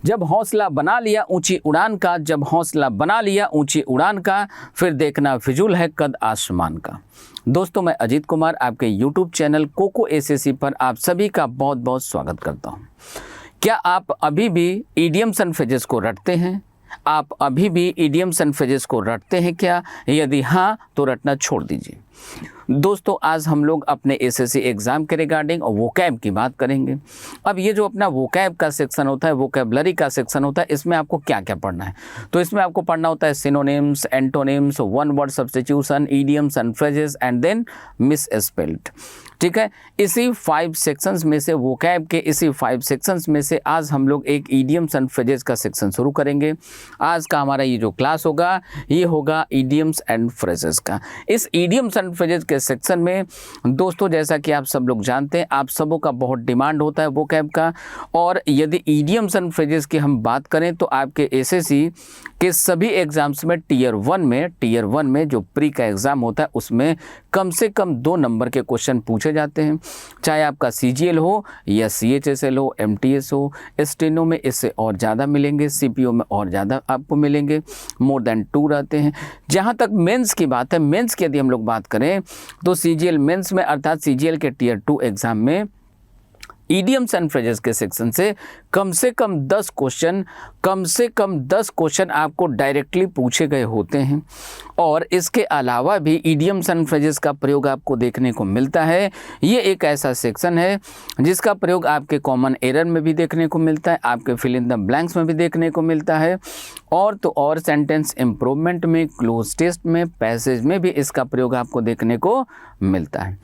जब हौसला बना लिया ऊंची उड़ान का, जब हौसला बना लिया ऊंची उड़ान का, फिर देखना फिजूल है कद आसमान का। दोस्तों, मैं अजीत कुमार आपके यूट्यूब चैनल कोको एसएससी पर आप सभी का बहुत बहुत स्वागत करता हूं। क्या आप अभी भी इडियम्स एंड फ्रेजेस को रटते हैं? आप अभी भी इडियम्स एंड फ्रेजेस को रटते हैं क्या? यदि हाँ, तो रटना छोड़ दीजिए। दोस्तों, आज हम लोग अपने एसएससी एग्ज़ाम के रिगार्डिंग वोकैब की बात करेंगे। अब ये जो अपना वोकैब का सेक्शन होता है, वोकैबलरी का सेक्शन होता है, इसमें आपको क्या क्या पढ़ना है? तो इसमें आपको पढ़ना होता है synonyms, antonyms, one word substitution, idioms and phrases and then misspelled. ठीक है, इसी 5 सेक्शंस में से, वोकैब के इसी 5 सेक्शंस में से आज हम लोग एक इडियम्स एंड फ्रेजेस का सेक्शन शुरू करेंगे। आज का हमारा ये जो क्लास होगा, ये होगा इडियम्स एंड फ्रेजेस का। इस इडियम्स एंड फ्रेजेस के सेक्शन में दोस्तों, जैसा कि आप सब लोग जानते हैं, आप सबों का बहुत डिमांड होता है वोकैब का। और यदि इडियम्स एंड फ्रेजेस की हम बात करें तो आपके एसएससी के सभी एग्जाम्स में टीयर 1 में जो प्री का एग्ज़ाम होता है, उसमें कम से कम 2 नंबर के क्वेश्चन पूछे जाते हैं। चाहे आपका सीजीएल हो या सीएचएसएल हो, एमटीएस हो, स्टेनो में इससे और ज़्यादा मिलेंगे, सीपीओ में और ज़्यादा आपको मिलेंगे, मोर देन 2 रहते हैं। जहाँ तक मेंस की बात है, मेंस की यदि हम लोग बात करें तो सीजीएल मेंस में, अर्थात सीजीएल के टीयर 2 एग्ज़ाम में इडियम्स एंड फ्रेजेस के सेक्शन से कम से कम 10 क्वेश्चन आपको डायरेक्टली पूछे गए होते हैं। और इसके अलावा भी इडियम्स एंड फ्रेजेस का प्रयोग आपको देखने को मिलता है। ये एक ऐसा सेक्शन है जिसका प्रयोग आपके कॉमन एरर में भी देखने को मिलता है, आपके फिल इन द ब्लैंक्स में भी देखने को मिलता है, और तो और सेंटेंस इम्प्रूवमेंट में, क्लोज टेस्ट में, पैसेज में भी इसका प्रयोग आपको देखने को मिलता है।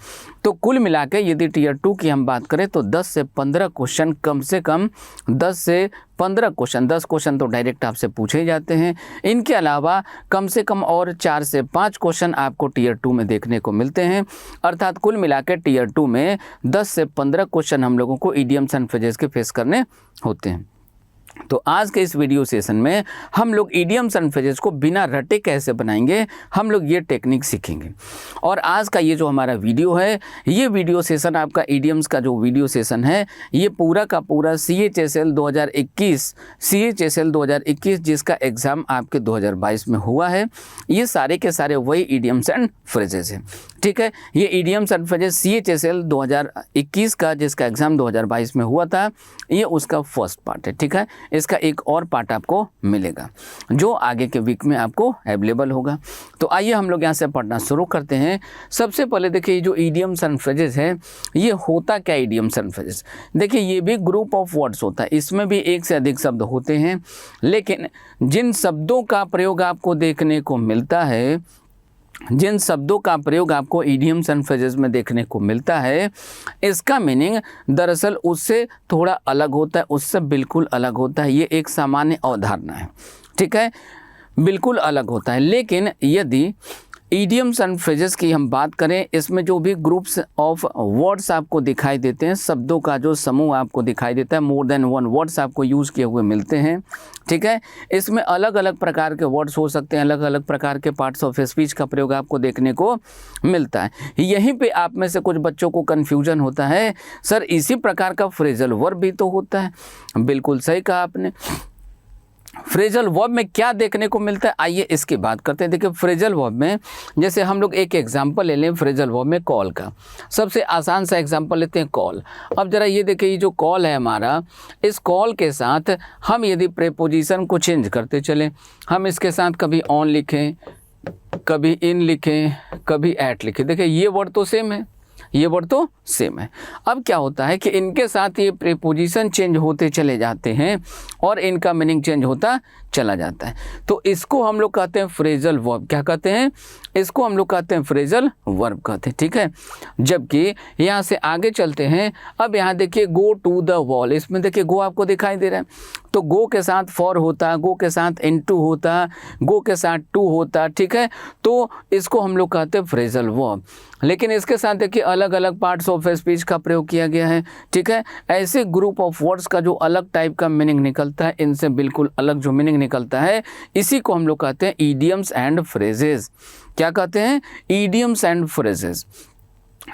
तो कुल मिलाकर यदि टीयर 2 की हम बात करें तो 10 से 15 क्वेश्चन, कम से कम 10 से 15 क्वेश्चन, 10 क्वेश्चन तो डायरेक्ट आपसे पूछे जाते हैं। इनके अलावा कम से कम और 4 से 5 क्वेश्चन आपको टीयर 2 में देखने को मिलते हैं। अर्थात कुल मिलाकर टीयर 2 में 10 से 15 क्वेश्चन हम लोगों को इडियम्स एंड फ्रेजेस के फेस करने होते हैं। तो आज के इस वीडियो सेशन में हम लोग इडियम्स एंड फ्रेजेस को बिना रटे कैसे बनाएंगे, हम लोग ये टेक्निक सीखेंगे। और आज का ये जो हमारा वीडियो है, ये वीडियो सेशन आपका इडियम्स का जो वीडियो सेशन है, ये पूरा का पूरा सीएचएसएल 2021 जिसका एग्ज़ाम आपके 2022 में हुआ है, ये सारे के सारे वही इडियम्स एंड फ्रेजेस हैं। ठीक है, ये इडियम्स एंड फ्रेजेस सीएचएसएल 2021 का जिसका एग्ज़ाम 2022 में हुआ था, ये उसका फर्स्ट पार्ट है। ठीक है, इसका एक और पार्ट आपको मिलेगा जो आगे के वीक में आपको अवेलेबल होगा। तो आइए हम लोग यहाँ से पढ़ना शुरू करते हैं। सबसे पहले देखिए, जो इडियम्स एंड फ्रेजेस है, ये होता क्या इडियम्स एंड फ्रेजेस? देखिए, ये भी ग्रुप ऑफ वर्ड्स होता है, इसमें भी एक से अधिक शब्द होते हैं, लेकिन जिन शब्दों का प्रयोग आपको देखने को मिलता है, जिन शब्दों का प्रयोग आपको इडियम्स एंड फ्रेजेस में देखने को मिलता है, इसका मीनिंग दरअसल उससे थोड़ा अलग होता है, उससे बिल्कुल अलग होता है। ये एक सामान्य अवधारणा है। ठीक है, बिल्कुल अलग होता है। लेकिन यदि इडियम्स एंड फ्रेजेस की हम बात करें, इसमें जो भी ग्रुप्स ऑफ वर्ड्स आपको दिखाई देते हैं, शब्दों का जो समूह आपको दिखाई देता है, मोर देन 1 वर्ड्स आपको यूज़ किए हुए मिलते हैं। ठीक है, इसमें अलग अलग प्रकार के वर्ड्स हो सकते हैं, अलग अलग प्रकार के पार्ट्स ऑफ स्पीच का प्रयोग आपको देखने को मिलता है। यहीं पे आप में से कुछ बच्चों को कन्फ्यूजन होता है, सर इसी प्रकार का फ्रेजल वर्ब भी तो होता है। बिल्कुल सही कहा आपने। फ्रेजल वर्ब में क्या देखने को मिलता है, आइए इसकी बात करते हैं। देखिए, फ्रेजल वर्ब में जैसे हम लोग एक एग्जांपल ले लें फ्रेजल वर्ब में कॉल का। सबसे आसान सा एग्जांपल लेते हैं, कॉल। अब जरा ये देखिए, ये जो कॉल है हमारा, इस कॉल के साथ हम यदि प्रेपोजिशन को चेंज करते चलें, हम इसके साथ कभी ऑन लिखें, कभी इन लिखें, कभी एट लिखें, देखिए ये वर्ड तो सेम है, ये वर्ड तो सेम है। अब क्या होता है कि इनके साथ ये प्रीपोजिशन चेंज होते चले जाते हैं और इनका मीनिंग चेंज होता चला जाता है। तो इसको हम लोग कहते हैं फ्रेजल वर्ब। क्या कहते हैं? इसको हम लोग कहते हैं फ्रेजल वर्ब कहते हैं। ठीक है, जबकि यहाँ से आगे चलते हैं। अब यहाँ देखिए, गो टू द वॉल, इसमें देखिए गो आपको दिखाई दे रहा है, तो गो के साथ फॉर होता, गो के साथ इनटू होता, गो के साथ टू होता। ठीक है, तो इसको हम लोग कहते हैं फ्रेजल वर्ब। लेकिन इसके साथ देखिए अलग अलग पार्ट्स ऑफ स्पीच का प्रयोग किया गया है। ठीक है, ऐसे ग्रुप ऑफ वर्ड्स का जो अलग टाइप का मीनिंग निकलता है, इनसे बिल्कुल अलग जो मीनिंग निकलता है, इसी को हम लोग कहते हैं इडियम्स एंड फ्रेजेस। क्या कहते हैं? Idioms and phrases.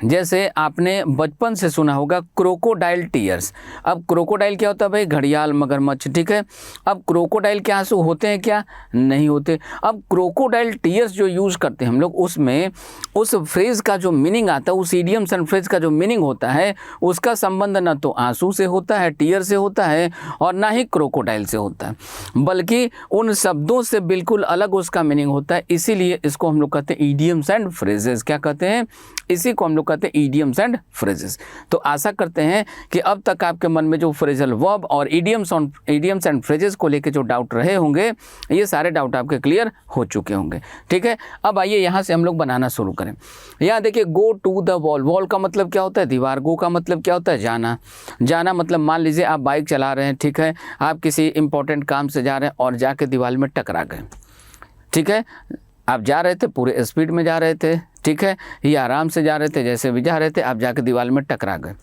जैसे आपने बचपन से सुना होगा क्रोकोडाइल टीयर्स। अब क्रोकोडाइल क्या होता है भाई? घड़ियाल, मगरमच्छ, ठीक है। अब क्रोकोडाइल के आंसू होते हैं क्या? नहीं होते। अब क्रोकोडाइल टीयर्स जो यूज़ करते हैं हम लोग, उसमें उस फ्रेज का जो मीनिंग आता है, उस इडियम्स एंड फ्रेज का जो मीनिंग होता है, उसका संबंध न तो आंसू से होता है, टीयर से होता है, और ना ही क्रोकोडाइल से होता है, बल्कि उन शब्दों से बिल्कुल अलग उसका मीनिंग होता है। इसीलिए इसको हम लोग कहते हैं इडियम्स एंड फ्रेजेस। क्या कहते हैं? इसी को हम लोग कहते हैं इडियम्स एंड फ्रेजेस। तो आशा करते हैं कि अब तक आपके मन में जो फ्रेजल वर्ब और इडियम्स एंड फ्रेजेस को लेकर जो डाउट रहे होंगे, ये सारे डाउट आपके क्लियर हो चुके होंगे, ठीक है। अब आइए यहाँ से हम लोग बनाना शुरू करें। यहाँ देखिए, go to the wall. Wall का मतलब क्या होता है? दीवार। गो का मतलब क्या होता है? जाना। जाना मतलब मान लीजिए आप बाइक चला रहे हैं, ठीक है, आप किसी इंपॉर्टेंट काम से जा रहे हैं और जाके दीवार में टकरा गए, ठीक है। आप जा रहे थे, पूरे स्पीड में जा रहे थे, ठीक है, ये आराम से जा रहे थे, जैसे भी जा रहे थे, आप जाके दीवार में टकरा गए।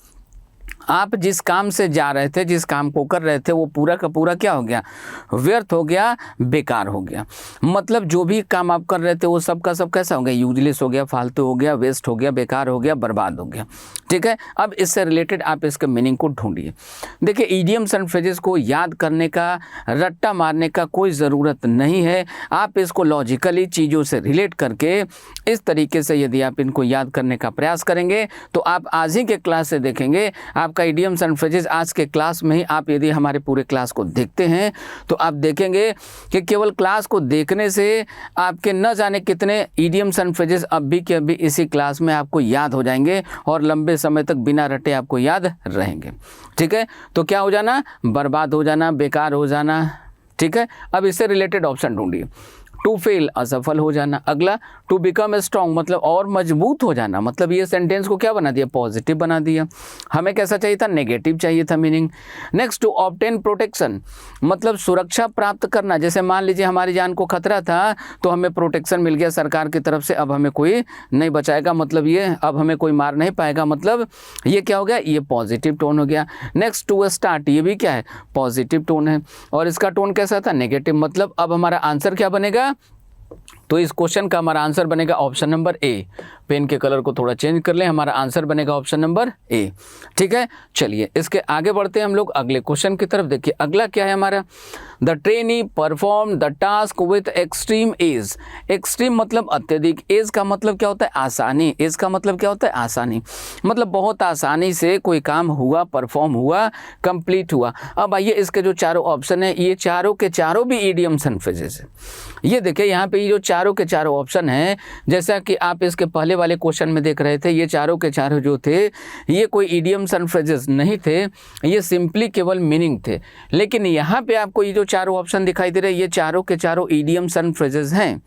आप जिस काम से जा रहे थे, जिस काम को कर रहे थे, वो पूरा का पूरा क्या हो गया? व्यर्थ हो गया, बेकार हो गया। मतलब जो भी काम आप कर रहे थे वो सब का सब कैसा हो गया? यूजलेस हो गया, फालतू हो गया, वेस्ट हो गया, बेकार हो गया, बर्बाद हो गया, ठीक है। अब इससे रिलेटेड आप इसके मीनिंग को ढूंढिए। देखिए, इडियम्स एंड फ्रेजेस को याद करने का, रट्टा मारने का कोई ज़रूरत नहीं है। आप इसको लॉजिकली चीज़ों से रिलेट करके इस तरीके से यदि आप इनको याद करने का प्रयास करेंगे, तो आप आज ही के क्लास से देखेंगे, आपका इडियम्स एंड फ्रेजेस आज के क्लास में ही, आप यदि हमारे पूरे क्लास को देखते हैं तो आप देखेंगे कि केवल क्लास को देखने से आपके न जाने कितने इडियम्स एंड फ्रेजेस अभी के अभी इसी क्लास में आपको याद हो जाएंगे और लंबे समय तक बिना रटे आपको याद रहेंगे, ठीक है। तो क्या हो जाना? बर्बाद हो जाना, बेकार हो जाना, ठीक है। अब इससे रिलेटेड ऑप्शन ढूंढिए। टू फेल, असफल हो जाना। अगला, टू बिकम स्ट्रॉन्ग, मतलब और मजबूत हो जाना। मतलब ये सेंटेंस को क्या बना दिया? पॉजिटिव बना दिया। हमें कैसा चाहिए था? नेगेटिव चाहिए था meaning. Next, to obtain protection, मतलब सुरक्षा प्राप्त करना। जैसे मान लीजिए हमारी जान को खतरा था तो हमें प्रोटेक्शन मिल गया सरकार की तरफ से, अब हमें कोई नहीं बचाएगा, मतलब ये अब हमें कोई मार नहीं पाएगा, मतलब ये क्या हो गया? ये पॉजिटिव टोन हो गया। नेक्स्ट, टू स्टार्ट, ये भी क्या है? पॉजिटिव टोन है, और इसका टोन कैसा था? नेगेटिव। मतलब अब हमारा आंसर क्या बनेगा? तो इस क्वेश्चन का हमारा आंसर बनेगा ऑप्शन नंबर ए। पेन के कलर को थोड़ा चेंज कर लें, हमारा आंसर बनेगा ऑप्शन नंबर ए, ठीक है। चलिए इसके आगे बढ़ते हैं हम लोग अगले क्वेश्चन की तरफ। देखिए अगला क्या है हमारा? The trainee perform the task with extreme ease. Extreme मतलब अत्यधिक, एज का मतलब क्या होता है? आसानी। एज का मतलब क्या होता है? आसानी। मतलब बहुत आसानी से कोई काम हुआ, परफॉर्म हुआ, कंप्लीट हुआ। अब आइए इसके जो चारों ऑप्शन है, ये चारों के चारों भी इडियम्स एंड फ्रेजेस है। ये देखिए यहाँ पे ये जो चारों के चारों ऑप्शन हैं, जैसा कि आप इसके पहले वाले क्वेश्चन में देख रहे थे, ये चारों के चारों जो थे ये कोई इडियम्स एंड फ्रेजेस नहीं थे, ये सिंपली केवल मीनिंग थे। लेकिन यहाँ पे आपको ये जो चारों ऑप्शन दिखाई दे रहे हैं, ये चारों के चारों इडियम्स एंड फ्रेजेस हैं।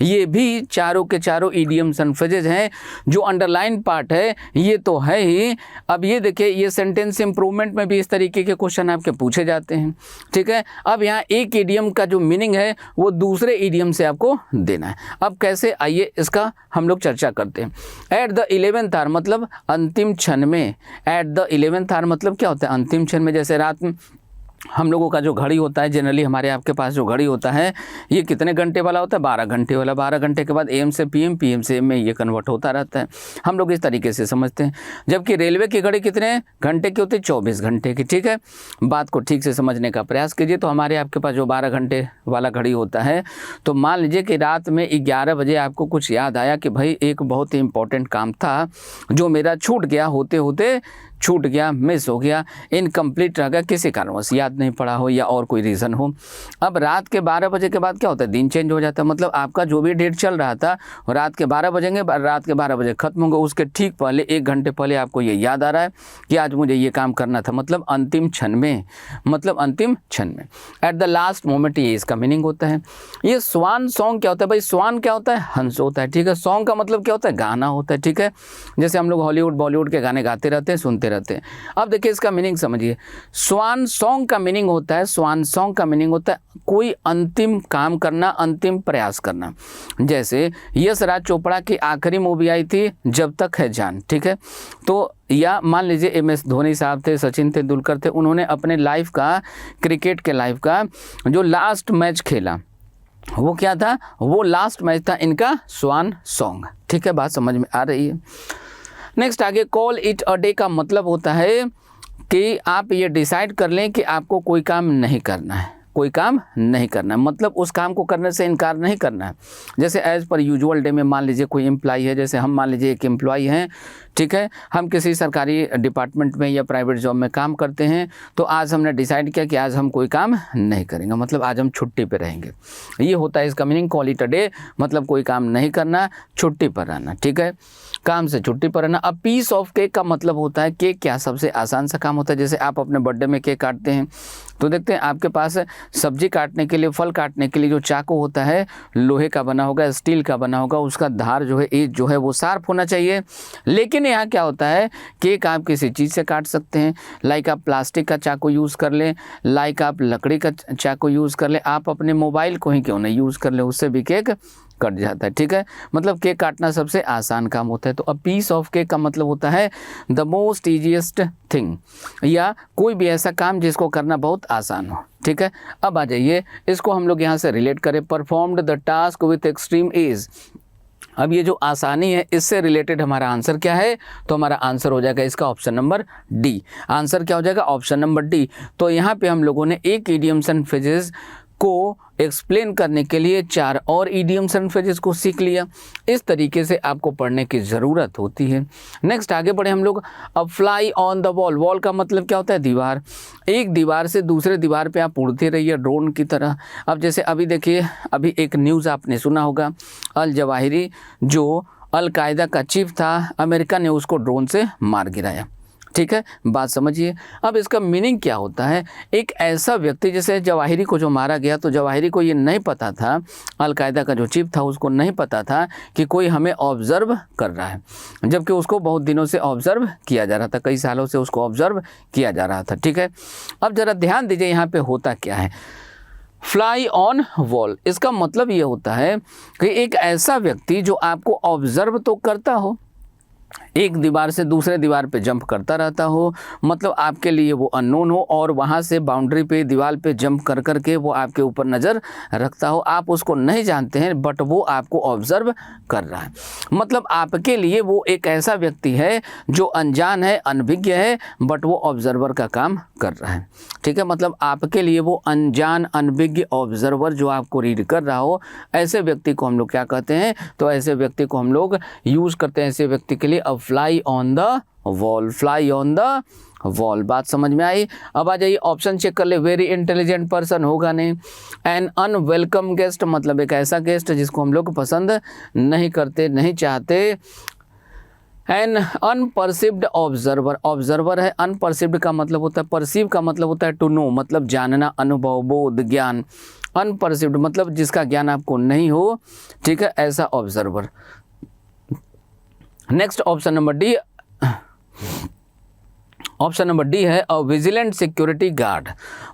ये भी चारों के चारों इडियम्स एंड फ्रेजेस हैं। जो अंडरलाइन पार्ट है ये तो है ही। अब ये देखिए, ये सेंटेंस इंप्रूवमेंट में भी इस तरीके के क्वेश्चन आपके पूछे जाते हैं, ठीक है। अब यहाँ एक इडियम का जो मीनिंग है वो दूसरे इडियम से आपको देना है। अब कैसे, आइए इसका हम लोग चर्चा करते हैं। एट द 11th आवर मतलब अंतिम क्षण में। एट द 11th आवर मतलब क्या होता है? अंतिम क्षण में। जैसे रात में हम लोगों का जो घड़ी होता है, जनरली हमारे आपके पास जो घड़ी होता है ये कितने घंटे वाला होता है? 12 घंटे वाला। 12 घंटे के बाद AM से PM, PM से AM में ये कन्वर्ट होता रहता है। हम लोग इस तरीके से समझते हैं। जबकि रेलवे की घड़ी कितने घंटे की होती है? 24 घंटे की, ठीक है। बात को ठीक से समझने का प्रयास कीजिए। तो हमारे आपके पास जो 12 घंटे वाला घड़ी होता है, तो मान लीजिए कि रात में 11 बजे आपको कुछ याद आया कि भाई एक बहुत ही इंपॉर्टेंट काम था जो मेरा छूट गया, होते होते छूट गया, मिस हो गया, इनकम्प्लीट रह गया, किसी कारणवश याद नहीं पड़ा हो या और कोई रीज़न हो। अब रात के 12 बजे के बाद क्या होता है? दिन चेंज हो जाता है। मतलब आपका जो भी डेट चल रहा था रात के 12 बजेंगे, रात के 12 बजे खत्म होंगे, उसके ठीक पहले 1 घंटे पहले आपको ये याद आ रहा है कि आज मुझे ये काम करना था। मतलब अंतिम क्षण में, मतलब अंतिम क्षण में, एट द लास्ट मोमेंट, ये इसका मीनिंग होता है। ये स्वान सॉन्ग क्या होता है? भाई स्वान क्या होता है? हंस होता है, ठीक है। सॉन्ग का मतलब क्या होता है? गाना होता है, ठीक है। जैसे हम लोग हॉलीवुड बॉलीवुड के गाने गाते रहते हैं, सुनते रहते हैं। अब देखिए इसका मीनिंग समझिए। स्वान सॉन्ग का मीनिंग होता है, स्वान सॉन्ग का मीनिंग होता है कोई अंतिम काम करना, अंतिम प्रयास करना। जैसे यश राज चोपड़ा की आखिरी मूवी आई थी जब तक है जान, ठीक है। तो या मान लीजिए MS धोनी साहब थे, सचिन तेंदुलकर थे, उन्होंने अपने लाइफ का, क्रिकेट के लाइफ का जो लास्ट मैच खेला वो क्या था? वो लास्ट मैच था इनका स्वान सॉन्ग, ठीक है। बात समझ में आ रही है? नेक्स्ट आगे, कॉल इट अ डे का मतलब होता है कि आप ये डिसाइड कर लें कि आपको कोई काम नहीं करना है, कोई काम नहीं करना है, मतलब उस काम को करने से इनकार नहीं करना है। जैसे एज पर यूजुअल डे में मान लीजिए कोई एम्प्लॉई है, जैसे हम मान लीजिए एक एम्प्लॉई हैं, ठीक है, हम किसी सरकारी डिपार्टमेंट में या प्राइवेट जॉब में काम करते हैं, तो आज हमने डिसाइड किया कि आज हम कोई काम नहीं करेंगे, मतलब आज हम छुट्टी पे रहेंगे। ये होता है इसका meaning, call it a day, मतलब कोई काम नहीं करना, छुट्टी पर रहना, ठीक है, काम से छुट्टी पर रहना। अब पीस ऑफ केक का मतलब होता है केक क्या सबसे आसान सा काम होता है। जैसे आप अपने बर्थडे में केक काटते हैं तो देखते हैं आपके पास सब्जी काटने के लिए, फल काटने के लिए जो चाकू होता है लोहे का बना होगा, स्टील का बना होगा, उसका धार जो है एज जो है वो शार्प होना चाहिए। लेकिन यहाँ क्या होता है, केक आप किसी चीज़ से काट सकते हैं, लाइक आप प्लास्टिक का चाकू यूज़ कर लें, लाइक आप लकड़ी का चाकू यूज़ कर लें, आप अपने मोबाइल को ही क्यों नहीं यूज़ कर लें, उससे भी केक कट जाता है, ठीक है, मतलब केक काटना सबसे आसान काम होता है। तो अ पीस ऑफ केक का मतलब होता है द मोस्ट ईजीएस्ट थिंग, या कोई भी ऐसा काम जिसको करना बहुत आसान हो, ठीक है। अब आ जाइए, इसको हम लोग यहाँ से रिलेट करें, performed the task with extreme ease. अब ये जो आसानी है इससे रिलेटेड हमारा आंसर क्या है, तो हमारा आंसर हो जाएगा इसका ऑप्शन नंबर डी। आंसर क्या हो जाएगा, ऑप्शन नंबर डी। तो यहाँ पे हम लोगों ने एक इडियम्स एंड फ्रेजेस को एक्सप्लेन करने के लिए 4 और इडियम्स एंड फ्रेजेस को सीख लिया। इस तरीके से आपको पढ़ने की ज़रूरत होती है। नेक्स्ट आगे बढ़े हम लोग। अब fly on the wall, wall का मतलब क्या होता है, दीवार। एक दीवार से दूसरे दीवार पे आप उड़ते रहिए ड्रोन की तरह। अब जैसे अभी देखिए, अभी एक न्यूज़ आपने सुना होगा, अल जवाहिरी जो अल-कायदा का चीफ था, अमेरिका ने उसको ड्रोन से मार गिराया, ठीक है, बात समझिए। अब इसका मीनिंग क्या होता है, एक ऐसा व्यक्ति, जैसे जवाहिरी को जो मारा गया, तो जवाहिरी को ये नहीं पता था, अल-कायदा का जो चीफ था उसको नहीं पता था कि कोई हमें ऑब्ज़र्व कर रहा है, जबकि उसको बहुत दिनों से ऑब्ज़र्व किया जा रहा था, कई सालों से उसको ऑब्ज़र्व किया जा रहा था, ठीक है। अब ज़रा ध्यान दीजिए यहाँ पे होता क्या है, फ्लाई ऑन वॉल, इसका मतलब ये होता है कि एक ऐसा व्यक्ति जो आपको ऑब्ज़र्व तो करता हो, एक दीवार से दूसरे दीवार पे जंप करता रहता हो, मतलब आपके लिए वो अननोन हो, और वहाँ से बाउंड्री पे, दीवार पे जंप कर कर के वो आपके ऊपर नज़र रखता हो, आप उसको नहीं जानते हैं बट वो आपको ऑब्ज़र्व कर रहा है। मतलब आपके लिए वो एक ऐसा व्यक्ति है जो अनजान है, अनभिज्ञ है, बट वो ऑब्ज़र्वर का काम कर रहा है, ठीक है। मतलब आपके लिए वो अनजान, अनभिज्ञ ऑब्ज़र्वर जो आपको रीड कर रहा हो, ऐसे व्यक्ति को हम लोग क्या कहते हैं, तो ऐसे व्यक्ति को हम लोग यूज़ करते हैं ऐसे व्यक्ति के लिए अब fly on the wall, fly on the wall. बात समझ में आई। अब आ जाइए, ऑप्शन चेक कर ले। वेरी इंटेलिजेंट पर्सन होगा नहीं। एन अनवेलकम गेस्ट, मतलब एक ऐसा गेस्ट जिसको हम लोग पसंद नहीं करते, नहीं चाहते। एन अनपर्सिव्ड ऑब्जर्वर, ऑब्जर्वर है, अनपर्सिव्ड का मतलब होता है, परसीव का मतलब होता है टू नो, मतलब जानना, अनुभव, बोध, ज्ञान। अनपर्सिव्ड मतलब जिसका ज्ञान आपको नहीं हो, ठीक है, ऐसा observer. Next option number D, option number D है अ विजिलेंट सिक्योरिटी गार्ड,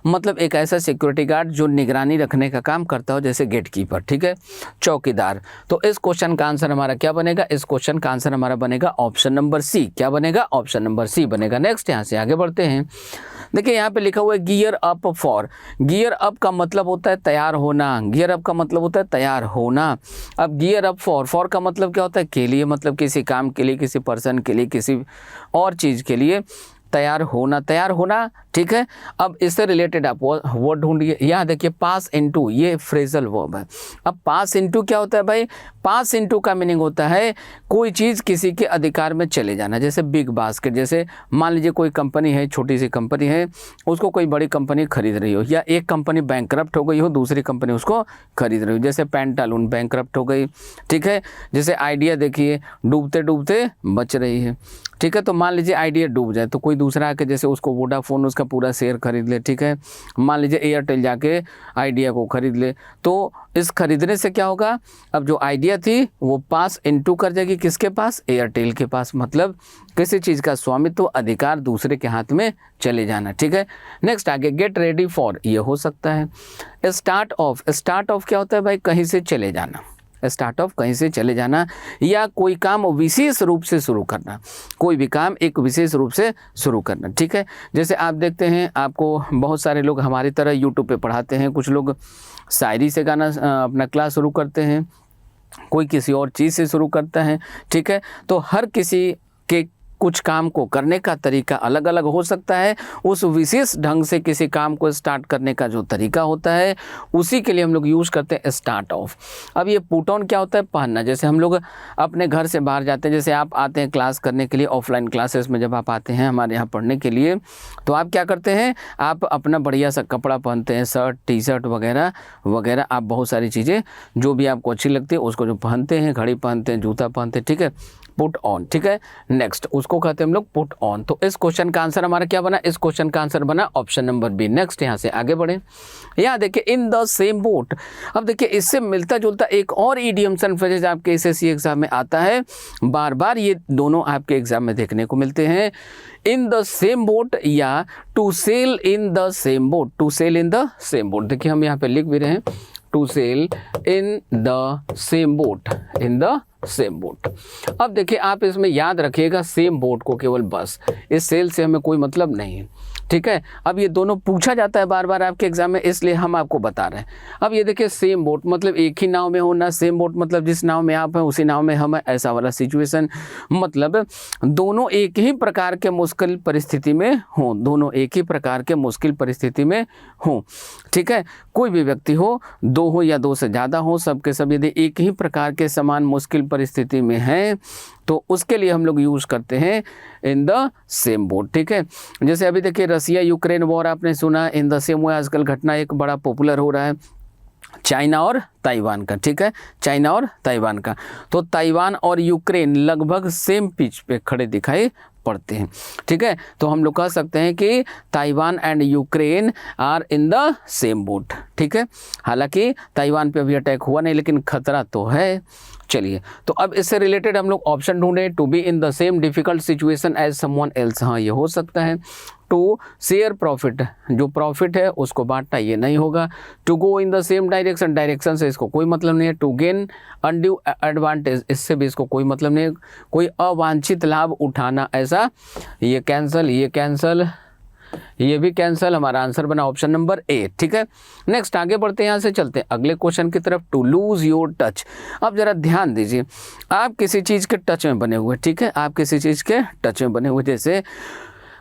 मतलब एक ऐसा सिक्योरिटी गार्ड जो निगरानी रखने का काम करता हो, जैसे गेट कीपर, ठीक है, चौकीदार। तो इस क्वेश्चन का आंसर हमारा क्या बनेगा, इस क्वेश्चन का आंसर हमारा बनेगा ऑप्शन नंबर सी। क्या बनेगा, ऑप्शन नंबर सी बनेगा। नेक्स्ट यहाँ से आगे बढ़ते हैं। देखिए यहाँ पे लिखा हुआ है gear up for. Gear up का मतलब होता है तैयार होना, गियर अप का मतलब होता है तैयार होना। अब गियर अप फॉर, फॉर का मतलब क्या होता है, के लिए, मतलब किसी काम के लिए, किसी पर्सन के लिए, किसी और चीज़ के लिए तैयार होना, तैयार होना, ठीक है। अब इससे रिलेटेड आप वर्ड ढूंढिए। यहाँ देखिए पास इनटू, ये फ्रेजल वर्ब है। अब पास इनटू क्या होता है भाई, पास इनटू का मीनिंग होता है कोई चीज़ किसी के अधिकार में चले जाना। जैसे बिग बास्केट, जैसे मान लीजिए कोई कंपनी है, छोटी सी कंपनी है, उसको कोई बड़ी कंपनी खरीद रही हो, या एक कंपनी बैंकरप्ट हो गई हो, दूसरी कंपनी उसको खरीद रही हो, जैसे पेंटालून बैंकरप्ट हो गई, ठीक है। जैसे आइडिया देखिए डूबते डूबते बच रही है, ठीक है। तो मान लीजिए आइडिया डूब जाए तो कोई दूसरा आके जैसे उसको वोडाफोन उसका पूरा शेयर खरीद ले, ठीक है। मान लीजिए एयरटेल जाके आइडिया को खरीद ले, तो इस खरीदने से क्या होगा, अब जो आइडिया थी वो पास इनटू कर जाएगी किसके पास, एयरटेल के पास, मतलब किसी चीज़ का स्वामित्व, अधिकार दूसरे के हाथ में चले जाना, ठीक है। नेक्स्ट आगे गेट रेडी फॉर, ये हो सकता है। स्टार्ट ऑफ, स्टार्ट ऑफ क्या होता है भाई, कहीं से चले जाना, स्टार्ट ऑफ कहीं से चले जाना, या कोई काम विशेष रूप से शुरू करना, कोई भी काम एक विशेष रूप से शुरू करना, ठीक है। जैसे आप देखते हैं, आपको बहुत सारे लोग हमारी तरह यूट्यूब पे पढ़ाते हैं, कुछ लोग शायरी से गाना अपना क्लास शुरू करते हैं, कोई किसी और चीज़ से शुरू करता है, ठीक है। तो हर किसी कि कुछ काम को करने का तरीका अलग अलग हो सकता है, उस विशेष ढंग से किसी काम को स्टार्ट करने का जो तरीका होता है उसी के लिए हम लोग यूज़ करते हैं स्टार्ट ऑफ। अब ये पुट ऑन क्या होता है? पहनना। जैसे हम लोग अपने घर से बाहर जाते हैं, जैसे आप आते हैं क्लास करने के लिए, ऑफलाइन क्लासेस में जब आप आते हैं हमारे यहाँ पढ़ने के लिए, तो आप क्या करते हैं, आप अपना बढ़िया सा कपड़ा पहनते हैं, शर्ट टी शर्ट वगैरह वगैरह, आप बहुत सारी चीज़ें जो भी आपको अच्छी लगती है उसको जो पहनते हैं, घड़ी पहनते हैं, जूता पहनते हैं, ठीक है, पुट ऑन। ठीक है, नेक्स्ट उसको कहते हैं हम लोग पुट ऑन। तो इस क्वेश्चन का आंसर हमारा क्या बना? इस क्वेश्चन का आंसर बना ऑप्शन नंबर बी। नेक्स्ट यहाँ से आगे बढ़े, यहाँ देखिए इन द सेम बोट। अब देखिए इससे मिलता जुलता एक और इडियम्स एंड फ्रेजेस आपके एसएससी एग्जाम में आता है, बार बार ये दोनों आपके एग्जाम में देखने को मिलते हैं। इन द सेम बोट या to sail in the same boat, to sail in the same boat. देखिए हम यहाँ पे लिख भी रहे हैं to sail in the same boat, in the same boat. अब देखिए आप इसमें याद रखिएगा सेम बोट को केवल बस, इस सेल से हमें कोई मतलब नहीं है। ठीक है, अब ये दोनों पूछा जाता है बार बार आपके एग्जाम में, इसलिए हम आपको बता रहे हैं। अब ये देखिए सेम बोट मतलब एक ही नाव में होना, सेम बोट मतलब जिस नाव में आप हैं उसी नाव में हम हैं, ऐसा वाला सिचुएशन। मतलब दोनों एक ही प्रकार के मुश्किल परिस्थिति में हों, दोनों एक ही प्रकार के मुश्किल परिस्थिति में हों। ठीक है, कोई भी व्यक्ति हो, दो हो या दो से ज़्यादा हो, सबके सब यदि एक ही प्रकार के समान मुश्किल परिस्थिति में हैं तो उसके लिए हम लोग यूज़ करते हैं इन द सेम बोट। ठीक है, जैसे अभी देखिए रसिया यूक्रेन वॉर आपने सुना, इन द सेम वे आजकल घटना एक बड़ा पॉपुलर हो रहा है चाइना और ताइवान का। ठीक है, चाइना और ताइवान का, तो ताइवान और यूक्रेन लगभग सेम पिच पे खड़े दिखाई पड़ते हैं। ठीक है, तो हम लोग कह सकते हैं कि Taiwan and Ukraine are in the same boat. ठीक है, हालांकि ताइवान पे अभी अटैक हुआ नहीं लेकिन खतरा तो है। चलिए, तो अब इससे रिलेटेड हम लोग ऑप्शन ढूंढे, to be in the same difficult situation as someone else. हाँ, ये हो सकता है। टू शेयर प्रॉफिट, जो प्रॉफिट है उसको बांटना, ये नहीं होगा। To go in the same direction, direction से इसको कोई मतलब नहीं है। टू गेन अनड्यू एडवांटेज, इससे भी इसको कोई मतलब नहीं है। कोई अवांछित लाभ उठाना, ऐसा, ये कैंसल, ये कैंसल, ये भी कैंसल। हमारा आंसर बना ऑप्शन नंबर ए। ठीक है, नेक्स्ट आगे बढ़ते हैं, यहाँ से चलते हैं अगले क्वेश्चन की तरफ। To lose your touch. अब जरा ध्यान दीजिए, आप किसी चीज़ के टच में बने हुए, ठीक है, आप किसी चीज़ के टच में बने हुए। जैसे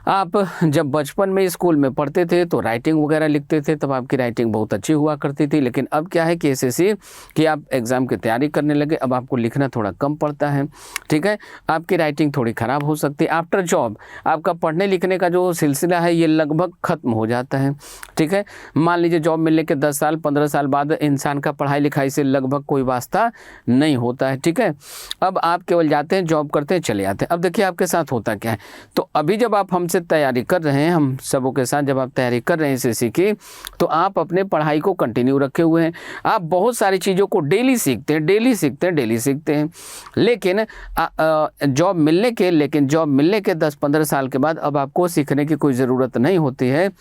आप जब बचपन में स्कूल में पढ़ते थे तो राइटिंग वगैरह लिखते थे, तब आपकी राइटिंग बहुत अच्छी हुआ करती थी। लेकिन अब क्या है कि एसएससी कि आप एग्ज़ाम की तैयारी करने लगे, अब आपको लिखना थोड़ा कम पड़ता है। ठीक है, आपकी राइटिंग थोड़ी ख़राब हो सकती है। आफ्टर जॉब आपका पढ़ने लिखने का जो सिलसिला है ये लगभग ख़त्म हो जाता है। ठीक है, मान लीजिए जॉब मिलने के 10 साल 15 साल बाद इंसान का पढ़ाई लिखाई से लगभग कोई वास्ता नहीं होता है। ठीक है, अब आप केवल जाते हैं, जॉब करते हैं, चले आते हैं। अब देखिए आपके साथ होता क्या है, तो अभी जब आप हमसे तैयारी कर रहे हैं, हम सबों के साथ जब आप तैयारी कर रहे हैं एसएससी की, तो आप अपने पढ़ाई को कंटिन्यू रखे हुए हैं। आप बहुत सारी चीज़ों को डेली सीखते हैं, डेली सीखते हैं, डेली सीखते हैं। लेकिन जॉब मिलने के 10-15 साल के बाद अब आपको सीखने की कोई ज़रूरत नहीं होती है।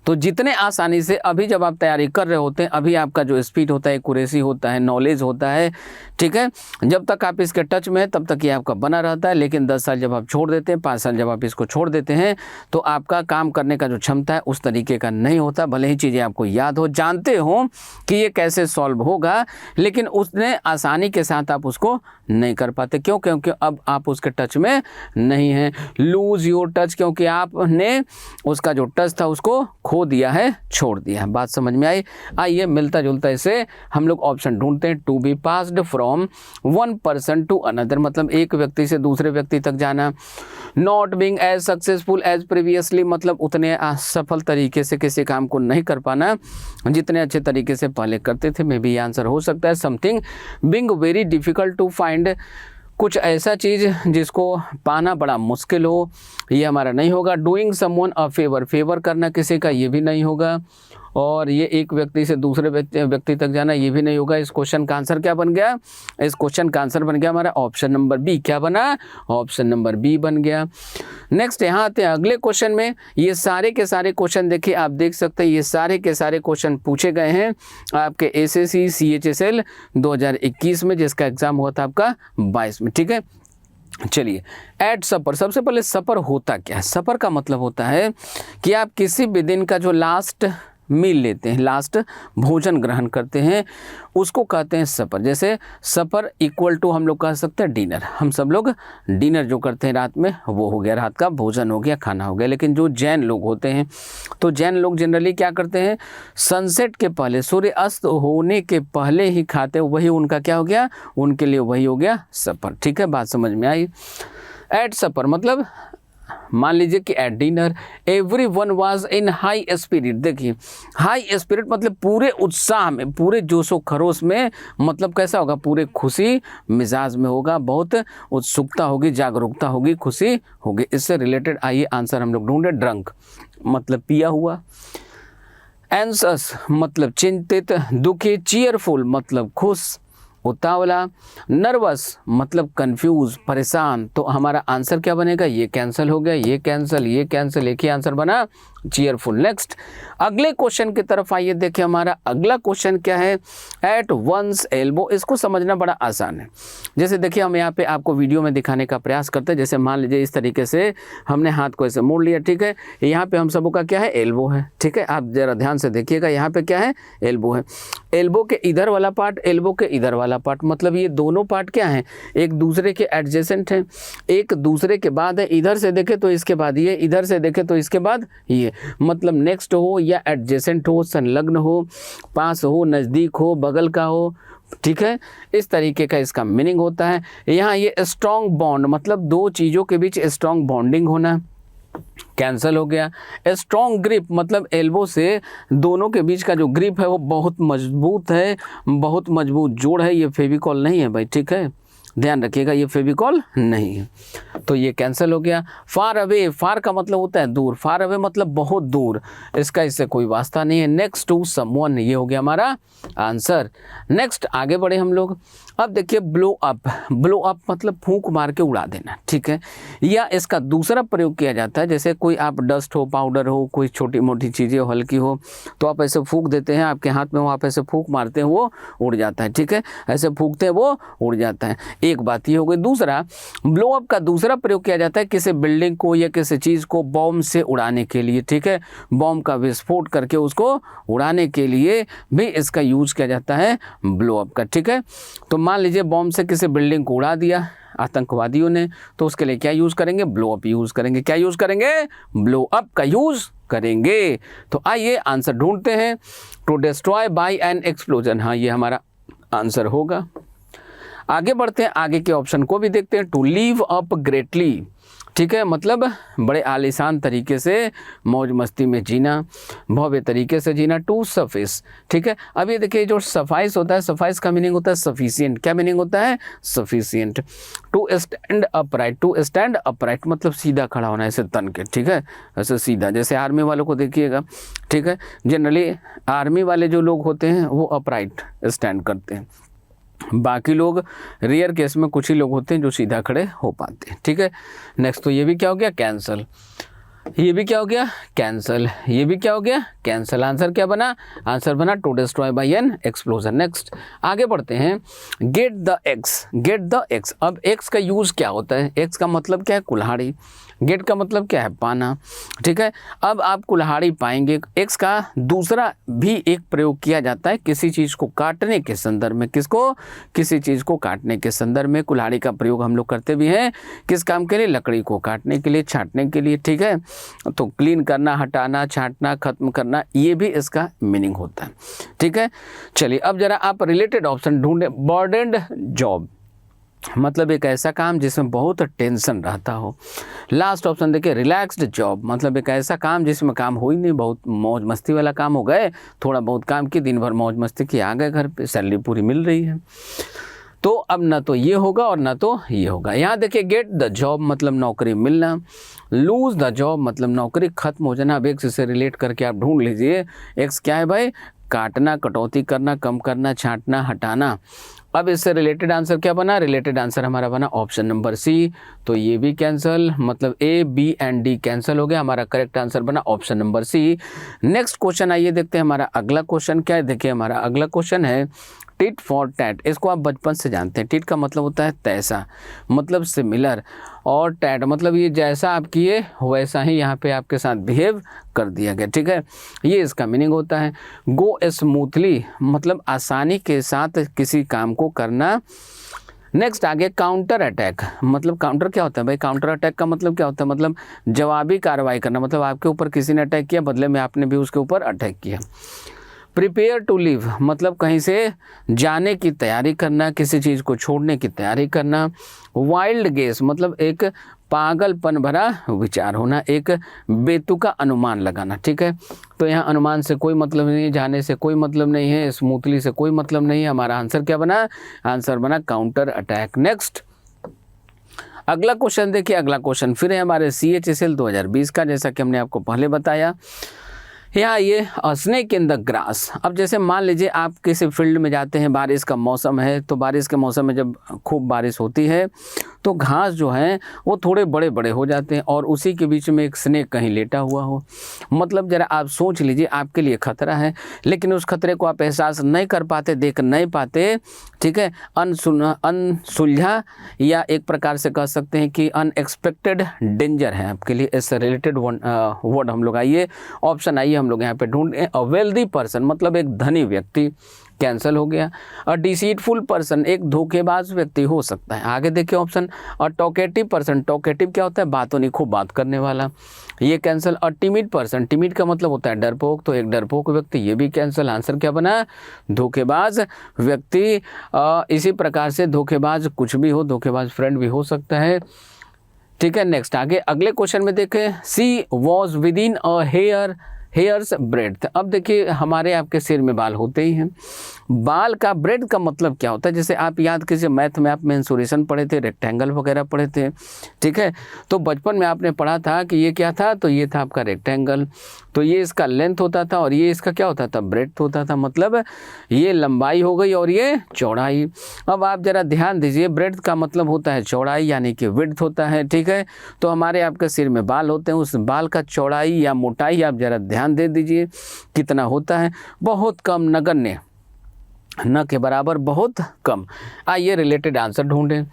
तो जितने आसानी से अभी जब आप तैयारी कर रहे होते हैं, अभी आपका जो स्पीड होता है, एक्यूरेसी होता है, नॉलेज होता है, ठीक है, जब तक आप इसके टच में हैं तब तक ये आपका बना रहता है। लेकिन 10 साल जब आप छोड़ देते हैं, 5 साल जब आप इसको छोड़ देते हैं, तो आपका काम करने का जो क्षमता है उस तरीके का नहीं होता। भले ही चीज़ें आपको याद हो, जानते हो कि ये कैसे सॉल्व होगा, लेकिन उसने आसानी के साथ आप उसको नहीं कर पाते। क्यों? क्योंकि अब आप उसके टच में नहीं हैं। लूज़ योर टच, क्योंकि आपने उसका जो टच था उसको खो दिया है, छोड़ दिया है। बात समझ में आई? आइए मिलता जुलता इसे हम लोग ऑप्शन ढूंढते हैं। To be passed from one person to another, मतलब एक व्यक्ति से दूसरे व्यक्ति तक जाना। Not being as successful as previously, मतलब उतने सफल तरीके से किसी काम को नहीं कर पाना जितने अच्छे तरीके से पहले करते थे। मे बी ये आंसर हो सकता है। Something being very difficult to find, कुछ ऐसा चीज़ जिसको पाना बड़ा मुश्किल हो, ये हमारा नहीं होगा। Doing someone a favour, favour करना किसी का, ये भी नहीं होगा। और ये एक व्यक्ति से दूसरे व्यक्ति तक जाना, ये भी नहीं होगा। इस क्वेश्चन का आंसर क्या बन गया? इस क्वेश्चन का आंसर बन गया हमारा ऑप्शन नंबर बी। क्या बना? ऑप्शन नंबर बी बन गया। नेक्स्ट यहाँ आते हैं अगले क्वेश्चन में। ये सारे के सारे क्वेश्चन देखिए, आप देख सकते हैं ये सारे के सारे क्वेश्चन पूछे गए हैं आपके एसएससी CHSL 2021 में, जिसका एग्जाम हुआ था आपका 22 में। ठीक है, चलिए एट सपर, सबसे पहले सपर होता क्या है? सपर का मतलब होता है कि आप किसी भी दिन का जो लास्ट मील लेते हैं, लास्ट भोजन ग्रहण करते हैं, उसको कहते हैं सपर। जैसे सपर इक्वल टू हम लोग कह सकते हैं डिनर, हम सब लोग डिनर जो करते हैं रात में वो हो गया, रात का भोजन हो गया, खाना हो गया। लेकिन जो जैन लोग होते हैं तो जैन लोग जनरली क्या करते हैं, सनसेट के पहले, सूर्य अस्त होने के पहले ही खाते, वही उनका क्या हो गया, उनके लिए वही हो गया सपर। ठीक है, बात समझ में आई। एट सपर मतलब मान लीजिए कि at dinner everyone was in high spirit. देखिए हाई स्पिरिट मतलब पूरे उत्साह में, पूरे जोशो खरोश में, मतलब कैसा होगा, पूरे खुशी मिजाज में होगा, बहुत उत्सुकता होगी, जागरूकता होगी, खुशी होगी। इससे रिलेटेड आइए आंसर हम लोग ढूंढे। ड्रंक मतलब पिया हुआ, एंसस मतलब चिंतित, दुखी, चीयरफुल मतलब खुश, उतावला, नर्वस मतलब कंफ्यूज, परेशान। तो हमारा आंसर क्या बनेगा, ये कैंसिल हो गया, ये कैंसिल, ये कैंसिल, एक ही आंसर बना चीयरफुल। नेक्स्ट अगले क्वेश्चन की तरफ आइए। देखिए हमारा अगला क्वेश्चन क्या है, एट वंस एल्बो। इसको समझना बड़ा आसान है। जैसे देखिए हम यहाँ पे आपको वीडियो में दिखाने का प्रयास करते हैं। जैसे मान लीजिए इस तरीके से हमने हाथ को ऐसे मोड़ लिया, ठीक है, यहाँ पे हम सबों का क्या है, एल्बो है। ठीक है, आप जरा ध्यान से देखिएगा, यहाँ पे क्या है, एल्बो है। एल्बो के इधर वाला पार्ट, एल्बो के इधर वाला पार्ट, मतलब ये दोनों पार्ट क्या हैं, एक दूसरे के एडजेसेंट हैं, एक दूसरे के बाद है। इधर से देखे तो इसके बाद ये, इधर से देखे तो इसके बाद ये, मतलब नेक्स्ट हो या एडजेसेंट हो, संलग्न हो, पास हो, नज़दीक हो, बगल का हो। ठीक है, इस तरीके का इसका मीनिंग होता है। यहाँ ये स्ट्रॉन्ग बॉन्ड मतलब दो चीज़ों के बीच स्ट्रॉन्ग बॉन्डिंग होना, कैंसल हो गया। स्ट्रॉन्ग ग्रिप मतलब एल्बो से दोनों के बीच का जो ग्रिप है वो बहुत मजबूत है, बहुत मजबूत जोड़ है। ये फेविकॉल नहीं है भाई, ठीक है, ध्यान रखिएगा, ये फेविकॉल नहीं है, तो ये कैंसिल हो गया। फार अवे, फार का मतलब होता है दूर, फार अवे मतलब बहुत दूर, इसका इससे कोई वास्ता नहीं है। नेक्स्ट टू समवन, ये हो गया हमारा आंसर। नेक्स्ट आगे बढ़े हम लोग। अब देखिए ब्लो अप, ब्लो अप मतलब फूंक मार के उड़ा देना। ठीक है, या इसका दूसरा प्रयोग किया जाता है, जैसे कोई आप डस्ट हो, पाउडर हो, कोई छोटी मोटी चीज़ें हो, हल्की हो, तो आप ऐसे फूंक देते हैं, आपके हाथ में हो, आप ऐसे फूंक मारते हैं, वो उड़ जाता है। ठीक है, ऐसे फूंकते हैं वो उड़ जाता है। एक बात ये हो गई। दूसरा, ब्लो अप का दूसरा प्रयोग किया जाता है किसी बिल्डिंग को या किसी चीज़ को बॉम्ब से उड़ाने के लिए। ठीक है, बॉम्ब का विस्फोट करके उसको उड़ाने के लिए भी इसका यूज किया जाता है ब्लो अप का। ठीक है, तो मान लीजिए बॉम्ब से किसी बिल्डिंग को उड़ा दिया आतंकवादियों ने, तो उसके लिए क्या यूज़ करेंगे, ब्लो अप यूज़ करेंगे। क्या यूज़ करेंगे, ब्लो अप का यूज़ करेंगे। तो आइए आंसर ढूंढते हैं। To destroy by an explosion, हाँ ये हमारा आंसर होगा। आगे बढ़ते हैं, आगे के ऑप्शन को भी देखते हैं। टू लीव अप ग्रेटली, ठीक है, मतलब बड़े आलीशान तरीके से मौज मस्ती में जीना, भव्य तरीके से जीना। टू सफिस, ठीक है, अब ये देखिए जो सफाइस होता है, सफाइस का मीनिंग होता है सफिशिएंट। क्या मीनिंग होता है, sufficient. To stand upright, to stand upright मतलब सीधा खड़ा होना, ऐसे तन के, ठीक है, ऐसे सीधा। जैसे आर्मी वालों को देखिएगा, ठीक है, जनरली आर्मी वाले जो लोग होते हैं वो अपराइट स्टैंड करते हैं, बाकी लोग रेयर केस में कुछ ही लोग होते हैं जो सीधा खड़े हो पाते हैं। ठीक है, नेक्स्ट तो ये भी क्या हो गया, कैंसल। ये भी क्या हो गया, कैंसल। ये भी क्या हो गया, कैंसल। आंसर क्या बना, आंसर बना to destroy by an explosion. Next आगे बढ़ते हैं। Get the axe, get the axe. अब एक्स का यूज़ क्या होता है, एक्स का मतलब क्या है, कुल्हाड़ी। गेट का मतलब क्या है, पाना। ठीक है, अब आप कुल्हाड़ी पाएंगे। एक्स का दूसरा भी एक प्रयोग किया जाता है किसी चीज़ को काटने के संदर्भ में। किसको, किसी चीज़ को काटने के संदर्भ में कुल्हाड़ी का प्रयोग हम लोग करते भी हैं। किस काम के लिए, लकड़ी को काटने के लिए, छाँटने के लिए। ठीक है, तो क्लीन करना, हटाना, छाँटना, खत्म करना, ये भी इसका मीनिंग होता है। ठीक है, चलिए अब जरा आप रिलेटेड ऑप्शन ढूंढें। बर्डन्ड जॉब मतलब एक ऐसा काम जिसमें बहुत टेंशन रहता हो। लास्ट ऑप्शन देखिए, रिलैक्स्ड जॉब मतलब एक ऐसा काम जिसमें काम हो ही नहीं, बहुत मौज मस्ती वाला काम हो गए, थोड़ा बहुत काम की, दिन भर मौज मस्ती की, आ गए घर पे, सैलरी पूरी मिल रही है। तो अब ना तो ये होगा और ना तो ये होगा। यहाँ देखिए, गेट द जॉब मतलब नौकरी मिलना, लूज द जॉब मतलब नौकरी खत्म हो जाना। अब एक्स से रिलेट करके आप ढूंढ लीजिए, एक्स क्या है भाई, काटना, कटौती करना, कम करना, छांटना, हटाना। अब इससे रिलेटेड आंसर क्या बना, रिलेटेड आंसर हमारा बना ऑप्शन नंबर सी। तो ये भी कैंसिल, मतलब A, B and D cancel हो गया। हमारा करेक्ट आंसर बना option number C. Next question आइए देखते हैं, हमारा अगला क्वेश्चन क्या है। देखिए हमारा अगला क्वेश्चन है, टिट फॉर टैट, इसको आप बचपन से जानते हैं। टिट का मतलब होता है तैसा, मतलब सिमिलर, और टैट मतलब ये जैसा आप किए वैसा ही यहाँ पे आपके साथ बिहेव कर दिया गया, ठीक है, ये इसका मीनिंग होता है। गो स्मूथली मतलब आसानी के साथ किसी काम को करना। नेक्स्ट आगे काउंटर अटैक, मतलब काउंटर क्या होता है भाई? काउंटर अटैक का मतलब क्या होता है? मतलब जवाबी कार्रवाई करना, मतलब आपके ऊपर किसी ने अटैक किया, बदले में आपने भी उसके ऊपर अटैक किया। प्रिपेयर टू लीव मतलब कहीं से जाने की तैयारी करना, किसी चीज़ को छोड़ने की तैयारी करना। वाइल्ड गेस मतलब एक पागलपन भरा विचार होना, एक बेतुका अनुमान लगाना, ठीक है। तो यहाँ अनुमान से कोई मतलब नहीं है, जाने से कोई मतलब नहीं है, स्मूथली से कोई मतलब नहीं है। हमारा आंसर क्या बना? आंसर बना काउंटर अटैक। नेक्स्ट अगला क्वेश्चन देखिए, अगला क्वेश्चन फिर है हमारे CHSL 2020 का, जैसा कि हमने आपको पहले बताया। यहाँ ये स्नेक इन द ग्रास। अब जैसे मान लीजिए आप किसी फील्ड में जाते हैं, बारिश का मौसम है, तो बारिश के मौसम में जब खूब बारिश होती है तो घास जो है वो थोड़े बड़े बड़े हो जाते हैं और उसी के बीच में एक स्नेक कहीं लेटा हुआ हो। मतलब ज़रा आप सोच लीजिए, आपके लिए खतरा है, लेकिन उस खतरे को आप एहसास नहीं कर पाते, देख नहीं पाते, ठीक है। अनसुलझा या एक प्रकार से कह सकते हैं कि अनएक्सपेक्टेड डेंजर है आपके लिए, इससे रिलेटेड वर्ड हम लोग आइए ऑप्शन आइए हम लोग यहाँ पे ढूंढें। अ वेल्दी पर्सन मतलब एक धनी व्यक्ति, कैंसिल हो गया। अ डिसीटफुल पर्सन एक धोखेबाज व्यक्ति हो सकता है। आगे देखिए ऑप्शन। अ टॉकेटिव पर्सन, टॉकेटिव क्या होता है? बातों नहीं, खूब बात करने वाला, ये कैंसिल। अ टिमिड पर्सन, टिमिड का मतलब होता है डरपोक, तो एक डरपोक व्यक्ति, ये भी कैंसिल। आंसर क्या बना? धोखेबाज व्यक्ति। इसी प्रकार से धोखेबाज कुछ भी हो, धोखेबाज फ्रेंड भी हो सकता है, ठीक है। नेक्स्ट आगे अगले क्वेश्चन में देखें। She was within a hair's breadth. अब देखिए हमारे आपके सिर में बाल होते ही हैं, बाल का ब्रेड का मतलब क्या होता है? जैसे आप याद कीजिए, मैथ में आप मेंसुरेशन पढ़े थे, रेक्टेंगल वगैरह पढ़े थे, ठीक है। तो बचपन में आपने पढ़ा था कि ये क्या था, तो ये था आपका रेक्टेंगल, तो ये इसका लेंथ होता था और ये इसका क्या होता था? ब्रेड्थ होता था, मतलब ये लंबाई हो गई और ये चौड़ाई। अब आप जरा ध्यान दीजिए, ब्रेड्थ का मतलब होता है चौड़ाई, यानी कि विड्थ होता है, ठीक है। तो हमारे आपके सिर में बाल होते हैं, उस बाल का चौड़ाई या मोटाई आप जरा ध्यान दे दीजिए कितना होता है? बहुत कम, नगण्य, न के बराबर, बहुत कम। आइए रिलेटेड आंसर ढूंढें।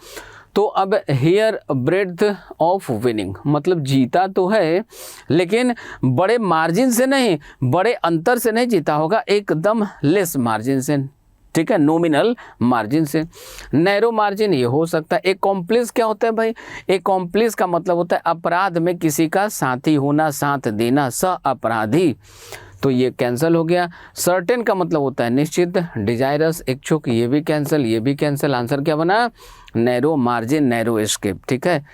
तो अब हेयर ब्रेड्थ ऑफ विनिंग मतलब जीता तो है, लेकिन बड़े मार्जिन से नहीं, बड़े अंतर से नहीं जीता होगा, एकदम लेस मार्जिन से, ठीक है, नॉमिनल मार्जिन से। नैरो मार्जिन ये हो सकता है। एक कॉम्प्लिस क्या होता है भाई? एक कॉम्प्लिस का मतलब होता है अपराध में किसी का साथी होना, साथ देना, सह अपराधी, तो ये कैंसिल हो गया। सर्टेन का मतलब होता है निश्चित, डिजायरस, इच्छुक, ये भी कैंसिल, ये भी कैंसिल। आंसर क्या बना? नैरो मार्जिन, नैरो एस्केप, ठीक है।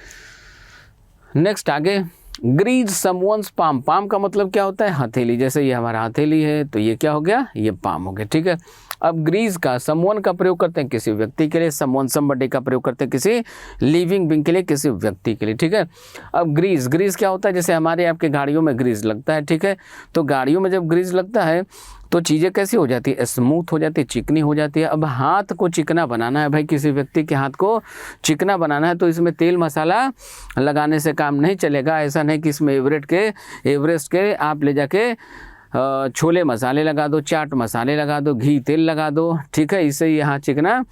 नेक्स्ट आगे ग्रीज समवन्स पाम, पाम का मतलब क्या होता है? हथेली, जैसे ये हमारा हथेली है तो ये क्या हो गया? ये पाम हो गया, ठीक है। अब ग्रीज का समवन का प्रयोग करते हैं किसी व्यक्ति के लिए, समवन समबडी का प्रयोग करते हैं किसी लिविंग बीइंग के लिए, किसी व्यक्ति के लिए, ठीक है। अब ग्रीज, ग्रीज क्या होता है? जैसे हमारे आपके गाड़ियों में ग्रीज लगता है, ठीक है। तो गाड़ियों में जब ग्रीज लगता है तो चीज़ें कैसी हो जाती है? स्मूथ हो जाती है, चिकनी हो जाती है। अब हाथ को चिकना बनाना है भाई, किसी व्यक्ति के हाथ को चिकना बनाना है, तो इसमें तेल मसाला लगाने से काम नहीं चलेगा। ऐसा नहीं कि इसमें एवरेस्ट के आप ले जाके छोले मसाले लगा दो, चाट मसाले लगा दो, घी तेल लगा दो, ठीक है, इससे ये हाथ चिकना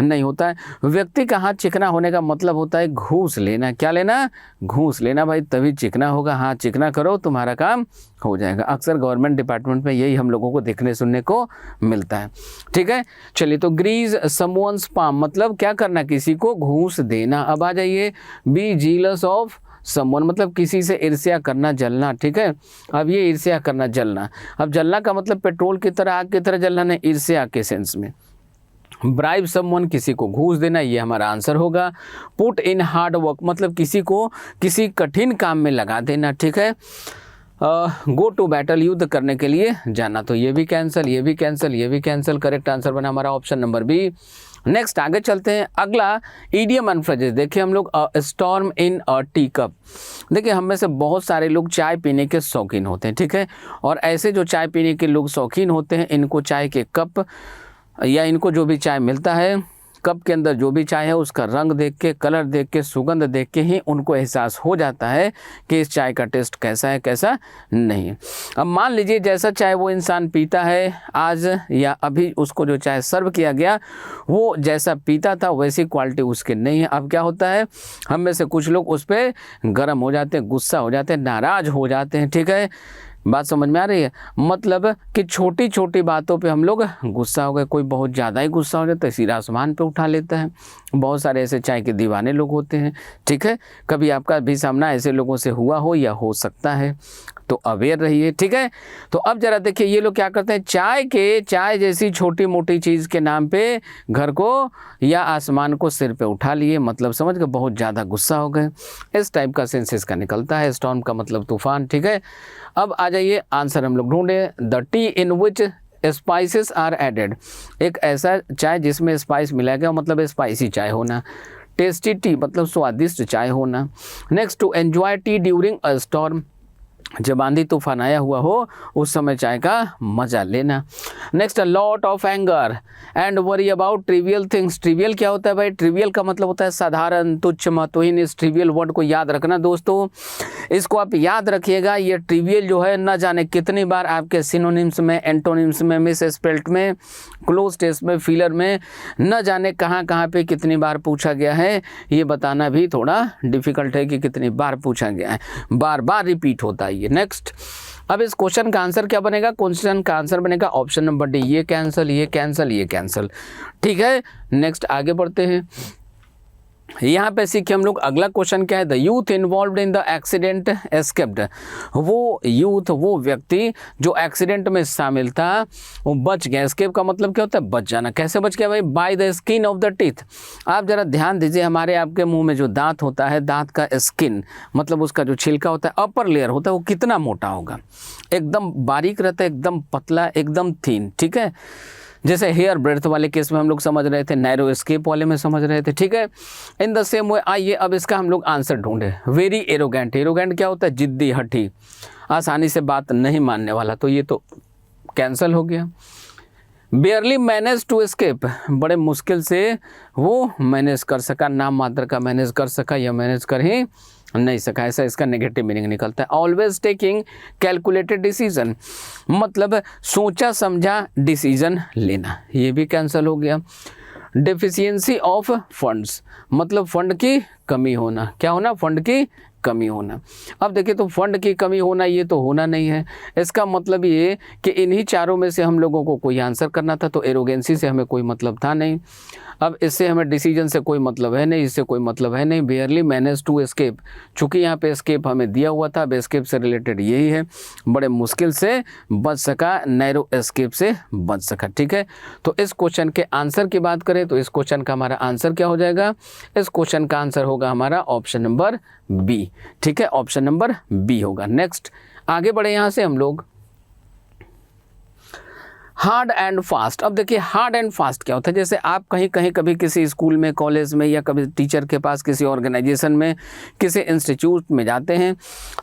नहीं होता है। व्यक्ति का हाथ चिकना होने का मतलब होता है घूस लेना। क्या लेना? घूस लेना भाई, तभी चिकना होगा। हाथ चिकना करो, तुम्हारा काम हो जाएगा। अक्सर गवर्नमेंट डिपार्टमेंट में यही हम लोगों को देखने सुनने को मिलता है, ठीक है। चलिए, तो ग्रीज समवन्स पाम मतलब क्या करना? किसी को घूस देना। अब आ जाइए, बी जीलस ऑफ समवन मतलब किसी से ईर्ष्या करना, जलना, ठीक है। अब ये ईर्ष्या करना, जलना, अब जलना का मतलब पेट्रोल की तरह, आग की तरह जलना नहीं, ईर्ष्या के सेंस में। ब्राइब समवन किसी को घूस देना, ये हमारा आंसर होगा। पुट इन हार्ड वर्क मतलब किसी को किसी कठिन काम में लगा देना, ठीक है। गो टू बैटल युद्ध करने के लिए जाना, तो ये भी कैंसिल, ये भी कैंसिल, ये भी कैंसिल। करेक्ट आंसर बना हमारा ऑप्शन नंबर बी। नेक्स्ट आगे चलते हैं। अगला इडियम एंड फ्रेजेस देखिए हम लोग। स्टॉर्म इन अ टी कप, देखिए हम में से बहुत सारे लोग चाय पीने के शौकीन होते हैं, ठीक है। और ऐसे जो चाय पीने के लोग शौकीन होते हैं, इनको चाय के कप या इनको जो भी चाय मिलता है कप के अंदर जो भी चाय है उसका रंग देख के, कलर देख के, सुगंध देख के ही उनको एहसास हो जाता है कि इस चाय का टेस्ट कैसा है, कैसा नहीं है। अब मान लीजिए जैसा चाय वो इंसान पीता है आज या अभी उसको जो चाय सर्व किया गया वो जैसा पीता था वैसी क्वालिटी उसके नहीं है। अब क्या होता है, हम में से कुछ लोग उस पर गर्म हो जाते हैं, गुस्सा हो जाते हैं, नाराज़ हो जाते हैं। ठीक है, बात समझ में आ रही है? मतलब कि छोटी छोटी बातों पे हम लोग गुस्सा हो गए, कोई बहुत ज़्यादा ही गुस्सा हो जाता है सीधा आसमान पे उठा लेता है। बहुत सारे ऐसे चाय के दीवाने लोग होते हैं। ठीक है, कभी आपका भी सामना ऐसे लोगों से हुआ हो या हो सकता है, तो अवेयर रहिए। ठीक है, तो अब जरा देखिए ये लोग क्या करते हैं, चाय जैसी छोटी मोटी चीज़ के नाम पे घर को या आसमान को सिर पे उठा लिए, मतलब समझ गए, बहुत ज़्यादा गुस्सा हो गए। इस टाइप का सेंस इसका निकलता है। स्टॉर्म का मतलब तूफान। ठीक है, अब आ जाइए आंसर हम लोग ढूंढे। The tea in which spices are added, एक ऐसा चाय जिसमें स्पाइस मिलाया गया, मतलब स्पाइसी चाय होना। टेस्टी टी मतलब स्वादिष्ट चाय होना। Next, to enjoy tea during a storm, जब आंधी तूफान आया हुआ हो उस समय चाय का मजा लेना। Next, a lot of anger and worry about trivial things. Trivial क्या होता है भाई? ट्रिवियल का मतलब होता है साधारण, तुच्छ, महत्वहीन। इस ट्रिवियल वर्ड को याद रखना दोस्तों, इसको आप याद रखिएगा। ये ट्रिवियल जो है न जाने कितनी बार आपके सिनोनिम्स में, एंटोनिम्स में, मिस स्पेल्ट में, क्लोज टेस्ट में, फिलर में, न जाने कहाँ कहाँ पे कितनी बार पूछा गया है। ये बताना भी थोड़ा डिफिकल्ट है कि कितनी बार पूछा गया है, बार बार रिपीट होता है ये। नेक्स्ट, अब इस क्वेश्चन का आंसर क्या बनेगा? क्वेश्चन का आंसर बनेगा ऑप्शन नंबर डी, ये कैंसिल, ये कैंसिल, ये कैंसिल। ठीक है, नेक्स्ट आगे बढ़ते हैं। यहाँ पे सीखे हम लोग अगला क्वेश्चन क्या है। The youth involved in the accident escaped, वो यूथ, वो व्यक्ति जो एक्सीडेंट में शामिल था वो बच गया। एस्केप का मतलब क्या होता है? बच जाना। कैसे बच गया भाई? By the skin of the teeth. आप जरा ध्यान दीजिए, हमारे आपके मुंह में जो दांत होता है, दांत का स्किन मतलब उसका जो छिलका होता है, अपर लेयर होता है, वो कितना मोटा होगा? एकदम बारीक रहता है, एकदम पतला, एकदम थिन। ठीक है, जैसे हेयर ब्रेड्थ वाले केस में हम लोग समझ रहे थे, नैरो एस्केप वाले में समझ रहे थे। ठीक है, इन द सेम वे आइए अब इसका हम लोग आंसर ढूंढे। वेरी एरोगेंट, एरोगेंट क्या होता है? जिद्दी, हठी, आसानी से बात नहीं मानने वाला, तो ये तो कैंसिल हो गया। बेयरली मैनेज टू एस्केप, बड़े मुश्किल से वो मैनेज कर सका, नाम मात्र का मैनेज कर सका या मैनेज कर ही नहीं सका, ऐसा इसका नेगेटिव मीनिंग निकलता है। ऑलवेज टेकिंग कैलकुलेटेड डिसीजन, मतलब सोचा समझा डिसीजन लेना, ये भी कैंसिल हो गया। डेफिशिएंसी ऑफ फंड्स, मतलब फंड की कमी होना। क्या होना? फंड की कमी होना। अब देखिए, तो फंड की कमी होना ये तो होना नहीं है। इसका मतलब ये कि इन्हीं चारों में से हम लोगों को कोई आंसर करना था, तो एरोगेंसी से हमें कोई मतलब था नहीं। अब इससे हमें डिसीजन से कोई मतलब है नहीं, इससे कोई मतलब है नहीं। बेयरली मैनेज टू एस्केप, चूँकि यहाँ पे एस्केप हमें दिया हुआ था, अब एस्केप से रिलेटेड यही है, बड़े मुश्किल से बच सका, नैरो एस्केप से बच सका। ठीक है, तो इस क्वेश्चन के आंसर की बात करें तो इस क्वेश्चन का हमारा आंसर क्या हो जाएगा? इस क्वेश्चन का आंसर होगा हमारा ऑप्शन नंबर बी। ठीक है, ऑप्शन नंबर बी होगा। नेक्स्ट आगे बढ़े यहाँ से हम लोग। Hard and fast. अब देखिए, हार्ड एंड फास्ट क्या होता है? जैसे आप कहीं कभी किसी स्कूल में, कॉलेज में, या कभी टीचर के पास, किसी ऑर्गेनाइजेशन में, किसी इंस्टीट्यूट में जाते हैं,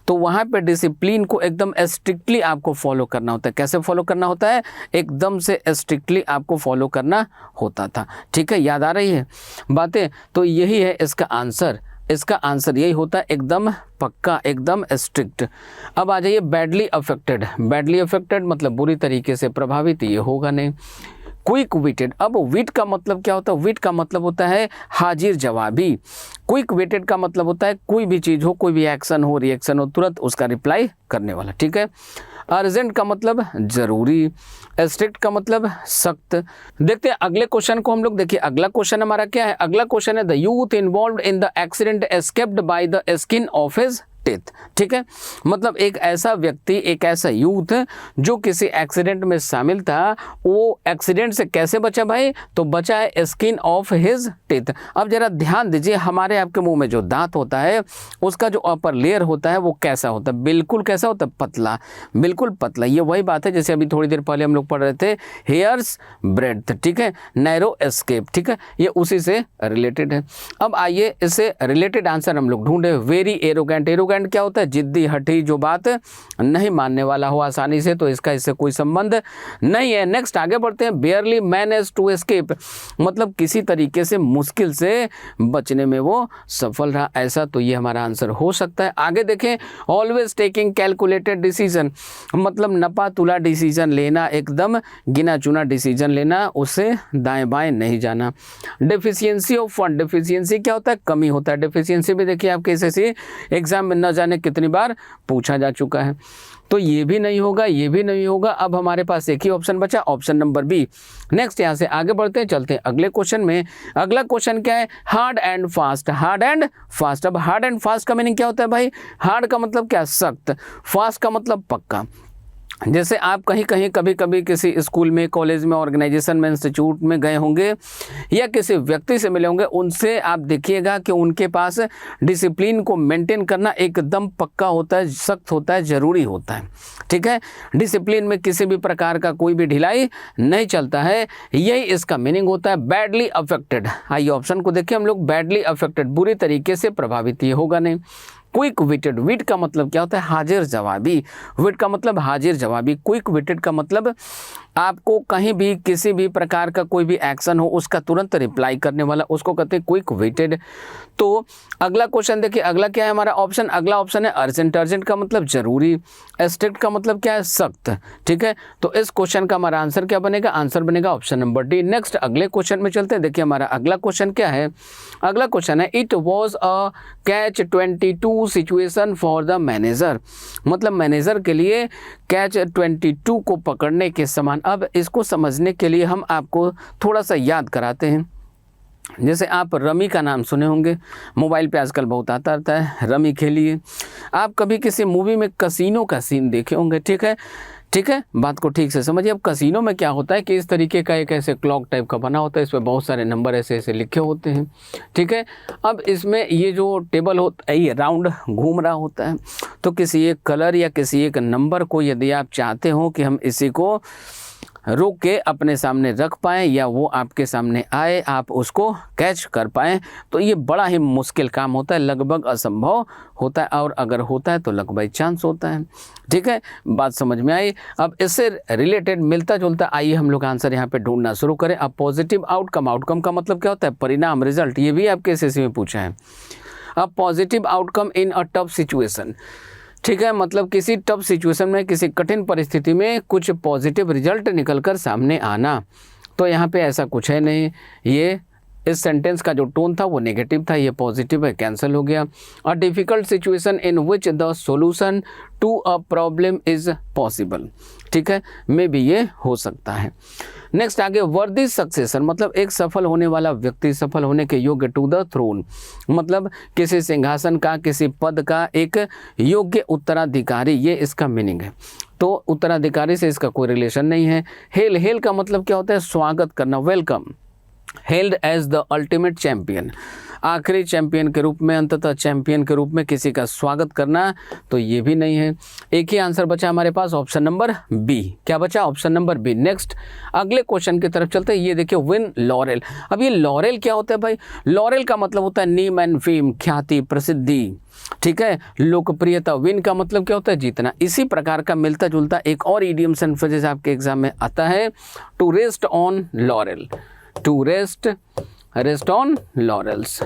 तो वहाँ पे डिसिप्लिन को एकदम स्ट्रिक्टली आपको फॉलो करना होता है। कैसे फॉलो करना होता है? एकदम से स्ट्रिक्टली आपको फॉलो करना होता था। ठीक है, याद आ रही है बातें? तो यही है इसका आंसर। इसका आंसर यही होता है, एकदम पक्का, एकदम स्ट्रिक्ट। अब आ जाइए बैडली अफेक्टेड। बैडली अफेक्टेड मतलब बुरी तरीके से प्रभावित, ये होगा नहीं। क्विक विटेड, अब विट का मतलब क्या होता है? विट का मतलब होता है हाजिर जवाबी। क्विक विटेड का मतलब होता है कोई भी चीज़ हो, कोई भी एक्शन हो, रिएक्शन हो, तुरंत उसका रिप्लाई करने वाला। ठीक है, अर्जेंट का मतलब जरूरी, स्ट्रिक्ट का मतलब सख्त। देखते हैं अगले क्वेश्चन को हम लोग। देखिए अगला क्वेश्चन हमारा क्या है? अगला क्वेश्चन है the youth involved in the accident escaped by the skin of his teeth. ठीक है, मतलब एक ऐसा व्यक्ति, एक ऐसा यूथ जो किसी एक्सीडेंट में शामिल था, वो एक्सीडेंट से कैसे बचा भाई? तो बचा है स्किन ऑफ हिज टीथ। अब जरा ध्यान दीजिए, हमारे आपके मुंह में जो दांत होता है उसका जो अपर लेयर होता है वो कैसा होता है? बिल्कुल कैसा होता है? पतला, बिल्कुल पतला। ये वही बात है जैसे अभी थोड़ी देर पहले हम लोग पढ़ रहे थे, हेयर्स ब्रेड्थ। ठीक है, नैरो एस्केप। ठीक है, ये उसी से रिलेटेड है। अब आइए इससे रिलेटेड आंसर हम लोग ढूंढे। वेरी एरोगेंट, एरोगेंट एरोगेंट क्या होता है, जिद्दी, हठी, जो बात नहीं मानने वाला हो आसानी से, तो इसका इससे कोई संबंध नहीं है। नेक्स्ट आगे बढ़ते हैं। बेयरली मैनेज टू एस्केप, मतलब किसी तरीके से मुश्किल से बचने में वो सफल रहा, ऐसा, तो ये हमारा आंसर हो सकता है। आगे देखें, ऑलवेज टेकिंग कैलकुलेटेड डिसीजन, मतलब नपा तुला डिसीजन लेना, एकदम गिना चुना डिसीजन लेना, उससे दाएं बाएं नहीं जाना। डेफिशिएंसी ऑफ फंड, डेफिशिएंसी क्या होता है, कमी होता है। डेफिशिएंसी भी देखिए आपके एसएससी एग्जाम में न जाने कितनी बार पूछा जा चुका है, तो ये भी नहीं होगा, ये भी नहीं होगा। अब हमारे पास एक ही ऑप्शन बचा, ऑप्शन नंबर बी। नेक्स्ट यहाँ से आगे बढ़ते हैं, चलते हैं अगले क्वेश्चन में। अगला क्वेश्चन क्या है, hard and fast, hard and fast. अब हार्ड एंड फास्ट का मीनिंग क्या होता है भाई, हार्ड का मतलब क्या, सख्त, फास्ट का मतलब पक्का। जैसे आप कहीं कहीं कभी कभी किसी स्कूल में, कॉलेज में, ऑर्गेनाइजेशन में, इंस्टीट्यूट में गए होंगे या किसी व्यक्ति से मिले होंगे, उनसे आप देखिएगा कि उनके पास डिसिप्लिन को मेंटेन करना एकदम पक्का होता है, सख्त होता है, ज़रूरी होता है। ठीक है, डिसिप्लिन में किसी भी प्रकार का कोई भी ढिलाई नहीं चलता है, यही इसका मीनिंग होता है। बैडली अफेक्टेड, आइए ऑप्शन को देखिए हम लोग, बैडली अफेक्टेड, बुरी तरीके से प्रभावित, ये होगा नहीं। क्विक विटेड, विट का मतलब क्या होता है, हाजिर जवाबी, विट का मतलब हाजिर जवाबी। क्विक विटेड का मतलब आपको कहीं भी किसी भी प्रकार का कोई भी एक्शन हो उसका तुरंत रिप्लाई करने वाला, उसको कहते हैं क्विक विटेड। तो अगला क्वेश्चन देखिए, अगला क्या है हमारा ऑप्शन, अगला ऑप्शन है अर्जेंट। अर्जेंट का मतलब जरूरी, स्ट्रिक्ट का मतलब क्या है, सख्त। ठीक है, तो इस क्वेश्चन का हमारा आंसर क्या बनेगा, आंसर बनेगा ऑप्शन नंबर डी। नेक्स्ट अगले क्वेश्चन में चलते हैं, देखिए हमारा अगला क्वेश्चन क्या है। अगला क्वेश्चन है, it was a catch 22 situation for the manager, मतलब मैनेजर के लिए कैच 22 को पकड़ने के समान। अब इसको समझने के लिए हम आपको थोड़ा सा याद कराते हैं। जैसे आप रमी का नाम सुने होंगे, मोबाइल पे आजकल बहुत आता रहता है, रमी खेलिए। आप कभी किसी मूवी में कसीनो का सीन देखे होंगे, ठीक है, ठीक है, बात को ठीक से समझिए। अब कसीनो में क्या होता है कि इस तरीके का एक ऐसे क्लॉक टाइप का बना होता है, इस पर बहुत सारे नंबर ऐसे ऐसे लिखे होते हैं। ठीक है, अब इसमें ये जो टेबल होता है ये राउंड घूम रहा होता है, तो किसी एक कलर या किसी एक नंबर को यदि आप चाहते हो कि हम इसी को रोक के अपने सामने रख पाएँ या वो आपके सामने आए, आप उसको कैच कर पाएँ, तो ये बड़ा ही मुश्किल काम होता है, लगभग असंभव होता है, और अगर होता है तो लक बाई चांस होता है। ठीक है, बात समझ में आई। अब इससे रिलेटेड मिलता जुलता आइए हम लोग आंसर यहाँ पे ढूंढना शुरू करें। अब पॉजिटिव आउटकम, आउटकम का मतलब क्या होता है, परिणाम, रिजल्ट, ये भी आपके एसएससी में पूछा है। अब positive outcome in a tough situation, ठीक है, मतलब किसी टफ सिचुएशन में, किसी कठिन परिस्थिति में कुछ पॉजिटिव रिजल्ट निकलकर सामने आना, तो यहाँ पे ऐसा कुछ है नहीं। ये इस सेंटेंस का जो टोन था वो नेगेटिव था, ये पॉजिटिव है, कैंसिल हो गया। A difficult situation in which the solution to a problem is possible, ठीक है, मे भी ये हो सकता है। नेक्स्ट आगे, वर्दी सक्सेसर, मतलब एक सफल होने वाला व्यक्ति, सफल होने के योग्य, टू द थ्रोन, मतलब किसी सिंहासन का, किसी पद का एक योग्य उत्तराधिकारी, ये इसका मीनिंग है। तो उत्तराधिकारी से इसका कोई रिलेशन नहीं है। हेल, हेल का मतलब क्या होता है, स्वागत करना, welcome. Held as the ultimate champion, आखिरी चैंपियन के रूप में, अंततः चैंपियन के रूप में किसी का स्वागत करना, तो ये भी नहीं है। एक ही आंसर बचा हमारे पास, ऑप्शन नंबर बी। क्या बचा, ऑप्शन नंबर बी। नेक्स्ट अगले क्वेश्चन की तरफ चलते हैं। ये देखिए, विन लॉरेल। अब ये लॉरेल क्या होता है भाई, लॉरेल का मतलब होता है नेम एंड फेम, ख्याति, प्रसिद्धि, ठीक है, लोकप्रियता। विन का मतलब क्या होता है, जीतना। इसी प्रकार का मिलता जुलता एक और इडियम्स एंड फ्रेजेस आपके एग्जाम में आता है, to rest on laurel, to rest on laurels.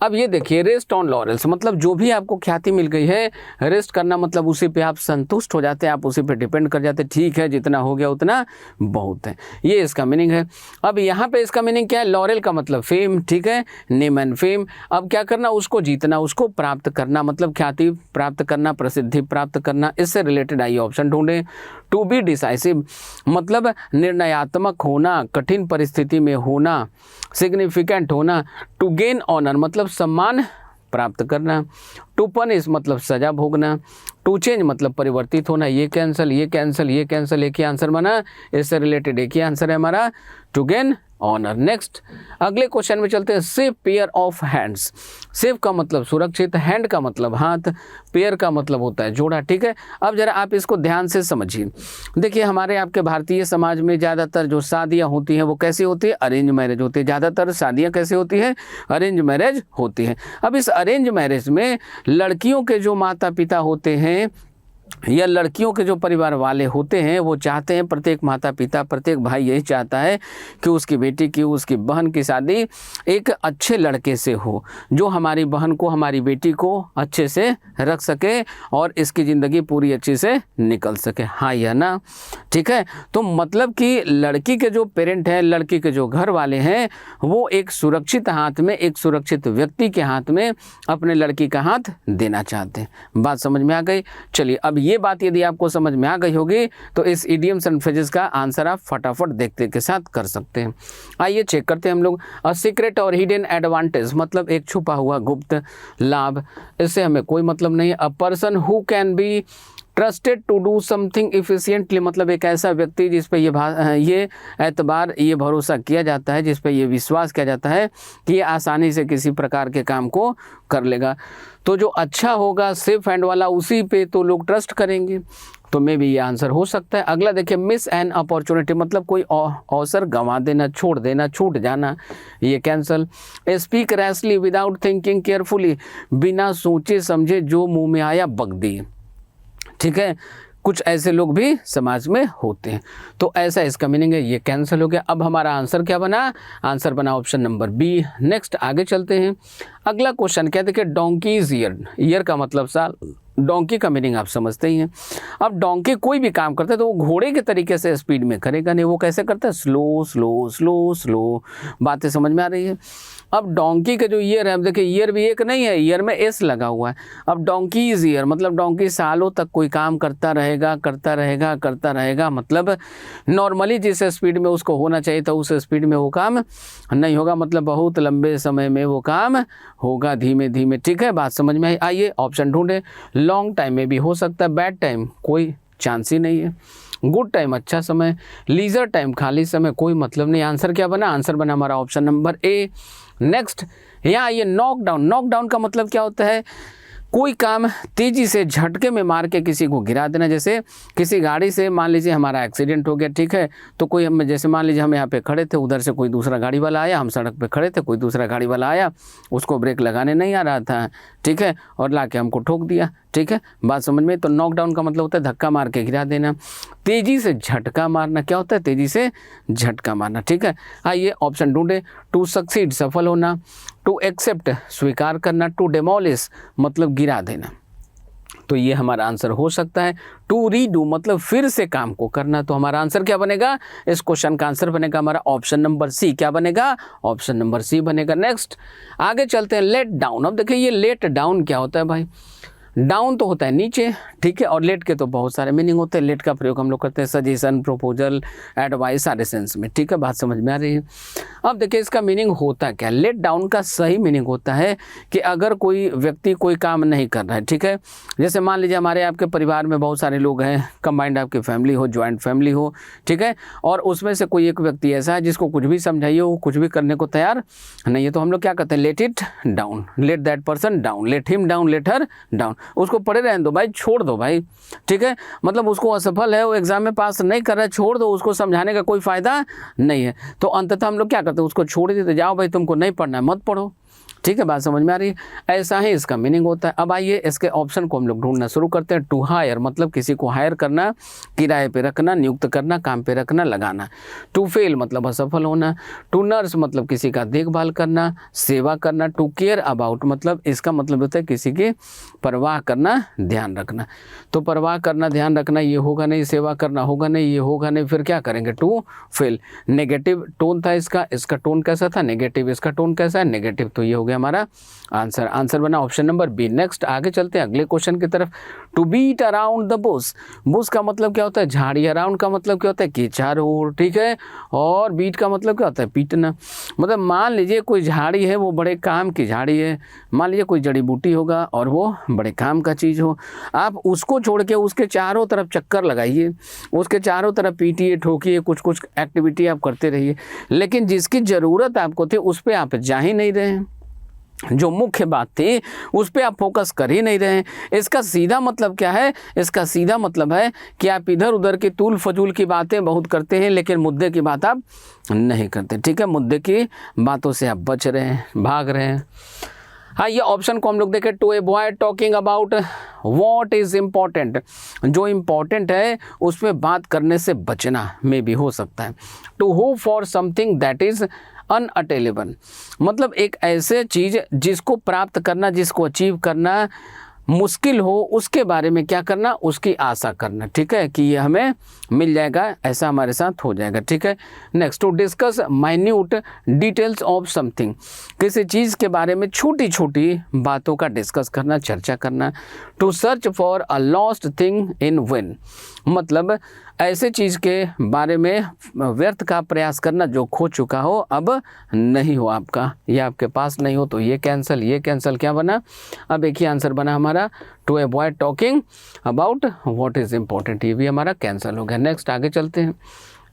अब ये देखिए, रेस्ट ऑन लॉरेल्स मतलब जो भी आपको ख्याति मिल गई है, रेस्ट करना मतलब उसी पे आप संतुष्ट हो जाते हैं, आप उसी पे डिपेंड कर जाते हैं, ठीक है, जितना हो गया उतना बहुत है, ये इसका मीनिंग है। अब यहाँ पे इसका मीनिंग क्या है, लॉरेल का मतलब फेम, ठीक है, नेम एंड फेम। अब क्या करना, उसको जीतना, उसको प्राप्त करना, मतलब ख्याति प्राप्त करना, प्रसिद्धि प्राप्त करना। इससे रिलेटेड आइए ऑप्शन ढूंढें। टू बी डिसाइसिव मतलब निर्णयात्मक होना, कठिन परिस्थिति में होना, सिग्निफिकेंट होना। टू गेन ऑनर मतलब सम्मान प्राप्त करना। टू पनिश मतलब सजा भोगना। टू चेंज मतलब परिवर्तित होना। ये कैंसिल, ये कैंसिल, ये कैंसिल, एक ही आंसर बना, इससे रिलेटेड एक ही आंसर है हमारा, टू गेन ऑनर। नेक्स्ट अगले क्वेश्चन में चलते हैं। Safe pair of hands. Safe का मतलब सुरक्षित, हैंड का मतलब हाथ, पेयर का मतलब होता है जोड़ा, ठीक है। अब जरा आप इसको ध्यान से समझिए। देखिए हमारे आपके भारतीय समाज में ज़्यादातर जो शादियाँ होती हैं वो कैसी होती है, अरेंज मैरिज होती है। ज़्यादातर शादियाँ कैसे होती है, अरेंज मैरिज होती है। अब इस अरेंज मैरिज में लड़कियों के जो माता पिता होते हैं या लड़कियों के जो परिवार वाले होते हैं वो चाहते हैं, प्रत्येक माता पिता प्रत्येक भाई यही चाहता है कि उसकी बेटी की, उसकी बहन की शादी एक अच्छे लड़के से हो जो हमारी बहन को, हमारी बेटी को अच्छे से रख सके और इसकी ज़िंदगी पूरी अच्छे से निकल सके। हाँ या ना, ठीक है। तो मतलब कि लड़की के जो पेरेंट हैं, लड़की के जो घर वाले हैं, वो एक सुरक्षित हाथ में, एक सुरक्षित व्यक्ति के हाथ में अपने लड़की का हाथ देना चाहते हैं। बात समझ में आ गई? चलिए अब ये बात यदि आपको समझ में आ गई होगी तो इस इडियम्स एंड फ्रेजेस का आंसर आप फटाफट देखते के साथ कर सकते हैं। आइए चेक करते हैं हम लोग। अ सीक्रेट और हिडन एडवांटेज मतलब एक छुपा हुआ गुप्त लाभ, इससे हमें कोई मतलब नहीं है। A person who can be trusted to do something efficiently मतलब एक ऐसा व्यक्ति जिस पे ये एतबार, ये भरोसा किया जाता है, जिस पे ये विश्वास किया जाता है कि ये आसानी से किसी प्रकार के काम को कर लेगा। तो जो अच्छा होगा सेफ हैंड वाला उसी पे तो लोग ट्रस्ट करेंगे, तो मे भी ये आंसर हो सकता है। अगला देखिए, मिस एन अपॉर्चुनिटी मतलब कोई अवसर गंवा देना, छोड़ देना, छूट जाना, ये cancel. Speak rashly without thinking carefully बिना सोचे समझे जो मुंह में आया बक दिए, ठीक है। कुछ ऐसे लोग भी समाज में होते हैं, तो ऐसा इसका मीनिंग है, ये कैंसिल हो गया। अब हमारा आंसर क्या बना? आंसर बना ऑप्शन नंबर बी। नेक्स्ट आगे चलते हैं। अगला क्वेश्चन क्या देखिए, डोंकीज ईयर। ईयर का मतलब साल, डोंकी का मीनिंग आप समझते ही हैं। अब डोंकी कोई भी काम करता है तो वो घोड़े के तरीके से स्पीड में करेगा नहीं, वो कैसे करता है? Slow slow slow slow. बातें समझ में आ रही है? अब डोंकी का जो ईयर है, अब देखिए ईयर भी एक नहीं है, ईयर में एस लगा हुआ है। अब डोंकीज ईयर मतलब डोंकी सालों तक कोई काम करता रहेगा करता रहेगा करता रहेगा, मतलब नॉर्मली जिस स्पीड में उसको होना चाहिए था उस स्पीड में वो काम नहीं होगा, मतलब बहुत लंबे समय में वो काम होगा, धीमे धीमे, ठीक है। बात समझ में आई? आइए ऑप्शन ढूंढे। लॉन्ग टाइम में भी हो सकता है, बैड टाइम कोई चांस ही नहीं है, गुड टाइम अच्छा समय, लीजर टाइम खाली समय, कोई मतलब नहीं। आंसर क्या बना? आंसर बना हमारा ऑप्शन नंबर ए। नेक्स्ट यहाँ ये नॉकडाउन। नॉकडाउन का मतलब क्या होता है? कोई काम तेज़ी से झटके में मार के किसी को गिरा देना। जैसे किसी गाड़ी से मान लीजिए हमारा एक्सीडेंट हो गया, ठीक है, तो कोई हम, जैसे मान लीजिए हम यहाँ पे खड़े थे, उधर से कोई दूसरा गाड़ी वाला आया, हम सड़क पे खड़े थे, कोई दूसरा गाड़ी वाला आया, उसको ब्रेक लगाने नहीं आ रहा था, ठीक है, और ला के हमको ठोक दिया, ठीक है। बात समझ में? तो नॉकडाउन का मतलब होता है धक्का मार के गिरा देना। तेज़ी से झटका मारना क्या होता है? तेज़ी से झटका मारना, ठीक है। आइए ऑप्शन ढूंढे। टू सक्सीड सफल होना, टू एक्सेप्ट स्वीकार करना, टू डेमोलिश मतलब गिरा देना, तो ये हमारा आंसर हो सकता है। टू रीडू मतलब फिर से काम को करना, तो हमारा आंसर क्या बनेगा? इस क्वेश्चन का आंसर बनेगा हमारा ऑप्शन नंबर सी। क्या बनेगा? ऑप्शन नंबर सी बनेगा। नेक्स्ट आगे चलते हैं। Let down. अब देखिए ये लेट डाउन क्या होता है भाई? डाउन तो होता है नीचे, ठीक है, और लेट के तो बहुत सारे मीनिंग होते हैं। लेट का प्रयोग हम लोग करते हैं सजेशन, प्रपोजल, एडवाइस, सारे सेंस में, ठीक है। बात समझ में आ रही है? अब देखिए इसका मीनिंग होता क्या? लेट डाउन का सही मीनिंग होता है कि अगर कोई व्यक्ति कोई काम नहीं कर रहा है, ठीक है, जैसे मान लीजिए हमारे आपके परिवार में बहुत सारे लोग हैं, कंबाइंड आपकी फैमिली हो, ज्वाइंट फैमिली हो, ठीक है, और उसमें से कोई एक व्यक्ति ऐसा है जिसको कुछ भी समझाइए वो कुछ भी करने को तैयार नहीं है, तो हम लोग क्या कहते हैं? Let it down, let that person down, let him down, let her down. उसको पढ़े रहने दो भाई, छोड़ दो भाई, ठीक है, मतलब उसको असफल है, वो एग्जाम में पास नहीं कर रहा है, छोड़ दो, उसको समझाने का कोई फायदा नहीं है। तो अंततः हम लोग क्या करते हैं? उसको छोड़ देते, जाओ भाई तुमको नहीं पढ़ना है मत पढ़ो, ठीक है। बात समझ में आ रही है? ऐसा ही इसका मीनिंग होता है। अब आइए इसके ऑप्शन को हम लोग ढूंढना शुरू करते हैं। टू हायर मतलब किसी को हायर करना, किराए पे रखना, नियुक्त करना, काम पे रखना, लगाना। टू फेल मतलब असफल होना। टू नर्स मतलब किसी का देखभाल करना, सेवा करना। टू केयर अबाउट मतलब इसका मतलब होता है किसी की परवाह करना, ध्यान रखना। तो परवाह करना, ध्यान रखना ये होगा नहीं, सेवा करना होगा नहीं, ये होगा नहीं, फिर क्या करेंगे? To fail. नेगेटिव टोन था इसका, इसका टोन कैसा था? नेगेटिव। इसका टोन कैसा है? नेगेटिव। तो ये हो गया गया हमारा आंसर। आंसर बना ऑप्शन नंबर बी। नेक्स्ट आगे चलते हैं अगले क्वेश्चन की तरफ। To beat around the bush, bush का मतलब क्या होता है झाड़ी, अराउंड का मतलब क्या होता है कि चारों ओर, ठीक है, और बीट का मतलब क्या होता है पीटना। मतलब मान लीजिए कोई झाड़ी है वो बड़े काम की झाड़ी है, मान लीजिए कोई जड़ी बूटी होगा और वो बड़े काम का चीज़ हो, आप उसको छोड़ के उसके चारों तरफ चक्कर लगाइए, उसके चारों तरफ पीटिए ठोकिए, कुछ कुछ एक्टिविटी आप करते रहिए, लेकिन जिसकी ज़रूरत आपको थी उस पर आप जा ही नहीं रहे हैं, जो मुख्य बात थी उस पर आप फोकस कर ही नहीं रहे हैं। इसका सीधा मतलब क्या है, इसका सीधा मतलब है कि आप इधर उधर की तूल फजूल की बातें बहुत करते हैं लेकिन मुद्दे की बात आप नहीं करते, ठीक है, मुद्दे की बातों से आप बच रहे हैं, भाग रहे हैं। हाँ, ये ऑप्शन को हम लोग देखें, to avoid talking about what is important, जो इम्पॉर्टेंट है उसमें बात करने से बचना में भी हो सकता है। To hope for something that is unattainable, मतलब एक ऐसे चीज़ जिसको प्राप्त करना, जिसको अचीव करना मुश्किल हो, उसके बारे में क्या करना, उसकी आशा करना, ठीक है, कि ये हमें मिल जाएगा, ऐसा हमारे साथ हो जाएगा, ठीक है। Next, to discuss minute details of something, किसी चीज़ के बारे में छोटी छोटी बातों का डिस्कस करना, चर्चा करना। To search for a lost thing in vain, मतलब ऐसे चीज़ के बारे में व्यर्थ का प्रयास करना जो खो चुका हो, अब नहीं हो आपका, या आपके पास नहीं हो, तो ये कैंसिल क्या बना, अब एक ही आंसर बना हमारा, to avoid talking about what is important, ये भी हमारा कैंसिल हो गया। नेक्स्ट आगे चलते हैं।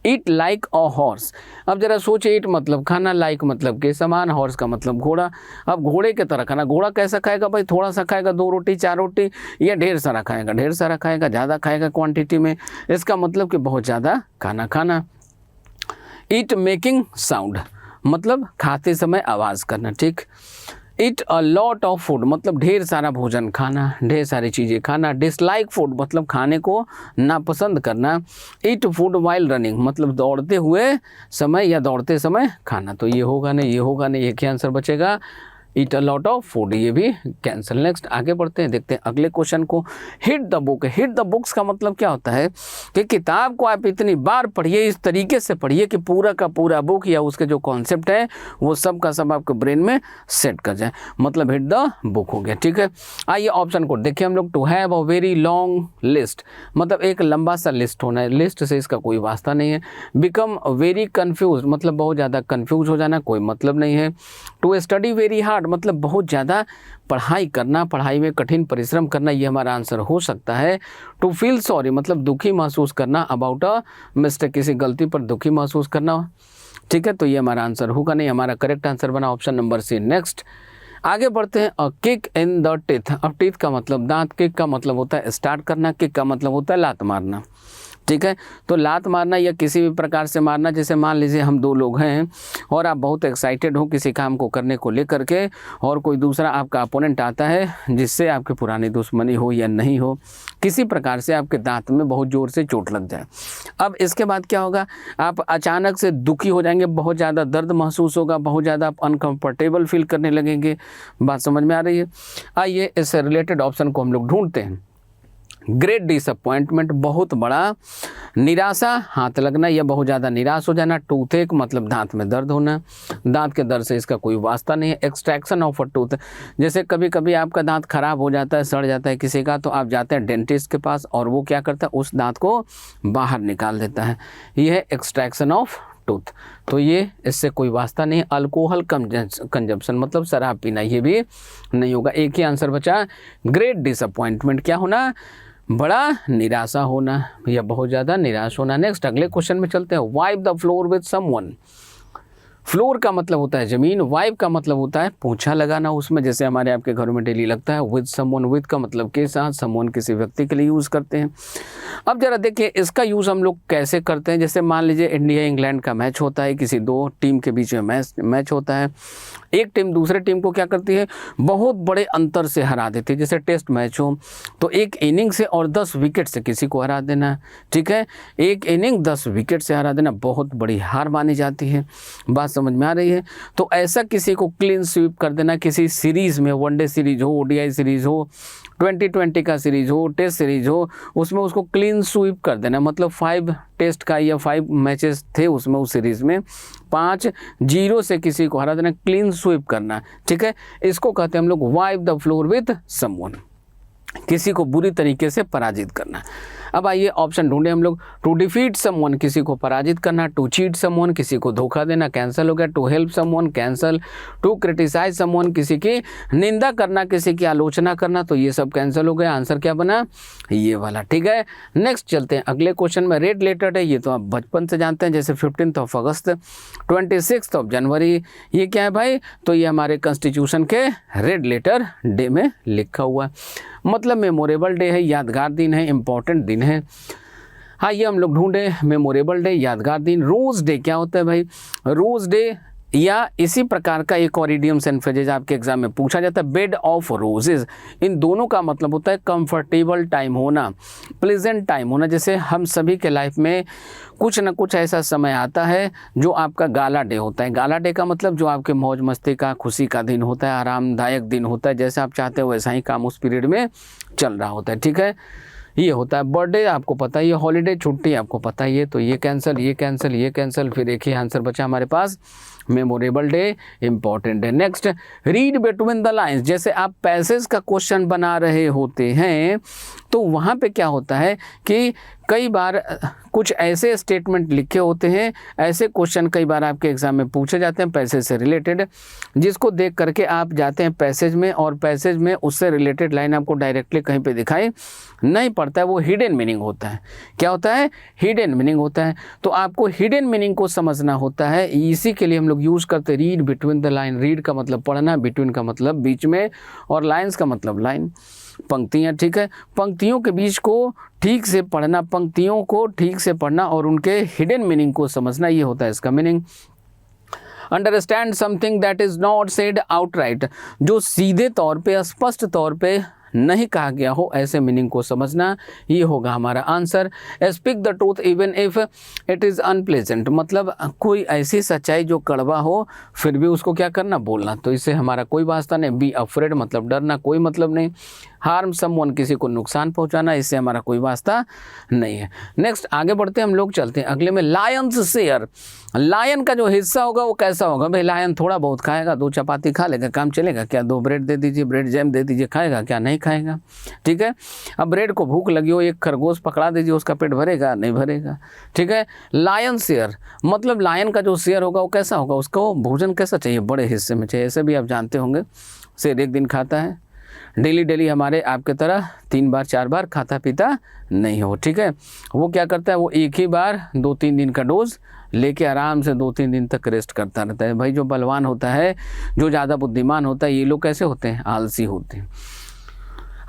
ईट लाइक अ हॉर्स, अब जरा सोचे, ईट मतलब खाना, लाइक मतलब के समान, हॉर्स का मतलब घोड़ा। अब घोड़े की तरह खाना, घोड़ा कैसा खाएगा भाई, थोड़ा सा खाएगा, 2 रोटी 4 रोटी, या ढेर सारा खाएगा, ज़्यादा खाएगा क्वांटिटी में, इसका मतलब कि बहुत ज़्यादा खाना खाना। ईट मेकिंग साउंड, मतलब खाते समय आवाज़ करना, ठीक। ईट अ लॉट ऑफ फूड, मतलब ढेर सारा भोजन खाना, ढेर सारी चीज़ें खाना। डिसलाइक फूड, मतलब खाने को नापसंद करना। ईट फूड वाइल रनिंग, मतलब दौड़ते हुए समय या दौड़ते समय खाना, तो ये होगा नहीं, एक ही आंसर बचेगा, ईट अ लॉट ऑफ फूड, ये भी कैंसिल। नेक्स्ट आगे बढ़ते हैं, देखते हैं अगले क्वेश्चन को। Hit the book, hit the books का मतलब क्या होता है कि किताब को आप इतनी बार पढ़िए, इस तरीके से पढ़िए कि पूरा का पूरा बुक या उसके जो कॉन्सेप्ट है वो सब का सब आपके ब्रेन में सेट कर जाए, मतलब हिट द बुक हो गया, ठीक है। आइए ऑप्शन को देखिए हम लोग। To have a very long list, मतलब एक लंबा सा लिस्ट होना है, लिस्ट से इसका कोई वास्ता नहीं है। बिकम वेरी कन्फ्यूज, मतलब बहुत ज़्यादा कन्फ्यूज हो जाना, कोई मतलब नहीं है। टू स्टडी वेरी हार्ड, मतलब बहुत ज़्यादा पढ़ाई करना, पढ़ाई में कठिन परिश्रम करना, ये हमारा आंसर हो सकता है। टू फील सॉरी, मतलब दुखी महसूस करना, अबाउट अ मिस्टेक, किसी गलती पर दुखी महसूस करना, ठीक है, तो ये हमारा आंसर होगा नहीं, हमारा करेक्ट आंसर बना ऑप्शन नंबर सी। नेक्स्ट आगे बढ़ते हैं। A kick in the teeth, अब टीथ का मतलब दांत, किक का मतलब होता है स्टार्ट करना, किक का मतलब होता है लात मारना, ठीक है। तो लात मारना या किसी भी प्रकार से मारना, जैसे मान लीजिए हम 2 लोग हैं और आप बहुत एक्साइटेड हो किसी काम को करने को लेकर के, और कोई दूसरा आपका अपोनेंट आता है जिससे आपकी पुरानी दुश्मनी हो या नहीं हो, किसी प्रकार से आपके दांत में बहुत ज़ोर से चोट लग जाए। अब इसके बाद क्या होगा, आप अचानक से दुखी हो जाएंगे, बहुत ज़्यादा दर्द महसूस होगा, बहुत ज़्यादा आप अनकम्फर्टेबल फील करने लगेंगे। बात समझ में आ रही है? आइए इससे रिलेटेड ऑप्शन को हम लोग ढूंढते हैं। ग्रेट डिसअपॉइंटमेंट, बहुत बड़ा निराशा, हाथ लगना या बहुत ज़्यादा निराश हो जाना। टूथेक मतलब दांत में दर्द होना, दांत के दर्द से इसका कोई वास्ता नहीं है। एक्सट्रैक्शन ऑफ अ टूथ, जैसे कभी कभी आपका दांत खराब हो जाता है, सड़ जाता है किसी का, तो आप जाते हैं डेंटिस्ट के पास और वो क्या करता है, उस दांत को बाहर निकाल देता है, ये है एक्सट्रैक्शन ऑफ टूथ, तो ये इससे कोई वास्ता नहीं। अल्कोहल कंजप्शन मतलब शराब पीना, ये भी नहीं होगा, एक ही आंसर बचा, ग्रेट डिसअपॉइंटमेंट, क्या होना, बड़ा निराशा होना या बहुत ज़्यादा निराश होना। नेक्स्ट अगले क्वेश्चन में चलते हैं। Wipe the floor with someone, floor का मतलब होता है ज़मीन, वाइप का मतलब होता है पोंछा लगाना उसमें, जैसे हमारे आपके घरों में डेली लगता है। विद समवन, विद का मतलब के साथ, समवन किसी व्यक्ति के लिए यूज़ करते हैं। अब जरा देखिए इसका यूज़ हम लोग कैसे करते हैं। जैसे मान लीजिए इंडिया इंग्लैंड का मैच होता है, किसी 2 टीम के बीच में मैच होता है, एक टीम दूसरे टीम को क्या करती है, बहुत बड़े अंतर से हरा देती है। जैसे टेस्ट मैच हो तो एक इनिंग से और 10 विकेट से किसी को हरा देना, ठीक है, एक इनिंग 10 विकेट से हरा देना बहुत बड़ी हार मानी जाती है। बात समझ में आ रही है? तो ऐसा किसी को क्लीन स्वीप कर देना, किसी सीरीज़ में, वनडे सीरीज हो, ओडीआई सीरीज हो, 2020 का सीरीज हो, टेस्ट सीरीज हो, उसमें उसको क्लीन स्वीप कर देना, मतलब 5 टेस्ट का या 5 मैचेस थे उसमें, उस सीरीज़ में 5-0 से किसी को हरा देना, क्लीन स्वीप करना, ठीक है। इसको कहते हैं हम लोग wipe the floor with someone, किसी को बुरी तरीके से पराजित करना। अब आइए ऑप्शन ढूंढे हम लोग। टू डिफीट समवन, किसी को पराजित करना। टू चीट समवन, किसी को धोखा देना, कैंसिल हो गया। To help someone, cancel. To criticise someone, किसी की निंदा करना, किसी की आलोचना करना, तो ये सब कैंसिल हो गया। आंसर क्या बना? ये वाला, ठीक है। नेक्स्ट चलते हैं अगले क्वेश्चन में। रेड लेटर है, ये तो आप बचपन से जानते हैं, जैसे 15 अगस्त, 26 जनवरी, ये क्या है भाई? तो ये हमारे कॉन्स्टिट्यूशन के रेड लेटर डे में लिखा हुआ है, मतलब मेमोरेबल डे है, यादगार दिन है, इंपॉर्टेंट दिन है। हाँ, ये हम लोग ढूंढे मेमोरेबल डे, यादगार दिन। रोज डे क्या होता है भाई? रोज डे या इसी प्रकार का एक और इडियम्स एंड फ्रेजेज आपके एग्जाम में पूछा जाता है, बेड ऑफ रोजेज। इन दोनों का मतलब होता है कंफर्टेबल टाइम होना, प्लेजेंट टाइम होना। जैसे हम सभी के लाइफ में कुछ ना कुछ ऐसा समय आता है जो आपका गाला डे होता है। गाला डे का मतलब जो आपके मौज मस्ती का, खुशी का दिन होता है, आरामदायक दिन होता है, जैसे आप चाहते हो वैसा ही काम उस पीरियड में चल रहा होता है, ठीक है। ये होता है बर्थडे, आपको पता ही है, हॉलीडे, छुट्टी आपको पता ही है, तो ये कैंसिल, ये कैंसिल, ये कैंसिल। फिर एक ही आंसर बचा हमारे पास, memorable day, important day. Next, read between the lines. जैसे आप पैसेज का क्वेश्चन बना रहे होते हैं तो वहाँ पे क्या होता है कि कई बार कुछ ऐसे स्टेटमेंट लिखे होते हैं, ऐसे क्वेश्चन कई बार आपके एग्जाम में पूछे जाते हैं पैसेज से रिलेटेड, जिसको देख करके आप जाते हैं पैसेज में, और पैसेज में उससे रिलेटेड लाइन आपको डायरेक्टली कहीं पे दिखाई नहीं पड़ता है, वो हिडन मीनिंग होता है। क्या होता है? हिडन मीनिंग होता है। तो आपको हिडन मीनिंग को समझना होता है, इसी के लिए हम लोग यूज़ करते हैं read between the line. Read का मतलब पढ़ना, बिटवीन का मतलब बीच में, और लाइन्स का मतलब लाइन, पंक्तियाँ, ठीक है। पंक्तियों के बीच को ठीक से पढ़ना, पंक्तियों को ठीक से पढ़ना और उनके हिडन मीनिंग को समझना, ये होता है इसका meaning. Understand something that is not said outright, जो सीधे तौर पे, स्पष्ट तौर पे नहीं कहा गया हो, ऐसे मीनिंग को समझना, ये होगा हमारा answer. Speak the truth even if it is unpleasant, मतलब कोई ऐसी सच्चाई जो कड़वा हो फिर भी उसको क्या करना? बोलना। तो इससे हमारा कोई वास्ता नहीं। बी अफ्रेड मतलब डरना, कोई मतलब नहीं। हार्म समवन, किसी को नुकसान पहुंचाना, इससे हमारा कोई वास्ता नहीं है। नेक्स्ट आगे बढ़ते हैं हम लोग, चलते हैं अगले में। लायंस शेयर, लायन का जो हिस्सा होगा वो कैसा होगा भाई? लायन थोड़ा बहुत खाएगा, 2 चपाती खा लेगा, काम चलेगा क्या? 2 ब्रेड दे दीजिए, ब्रेड जैम दे दीजिए, खाएगा क्या? नहीं खाएगा, ठीक है। अब ब्रेड को भूख लगी हो, एक खरगोश पकड़ा दीजिए, उसका पेट भरेगा? नहीं भरेगा, ठीक है। लायन शेयर मतलब लायन का जो शेयर होगा वो कैसा होगा? उसको भोजन कैसा चाहिए? बड़े हिस्से में चाहिए। ऐसे भी आप जानते होंगे शेर एक दिन खाता है, डेली डेली हमारे आपके तरह 3 बार 4 बार खाता पीता नहीं हो, ठीक है। वो क्या करता है? वो एक ही बार 2-3 दिन का डोज लेके आराम से 2-3 दिन तक रेस्ट करता रहता है। भाई जो बलवान होता है, जो ज़्यादा बुद्धिमान होता है, ये लोग कैसे होते हैं? आलसी होते हैं।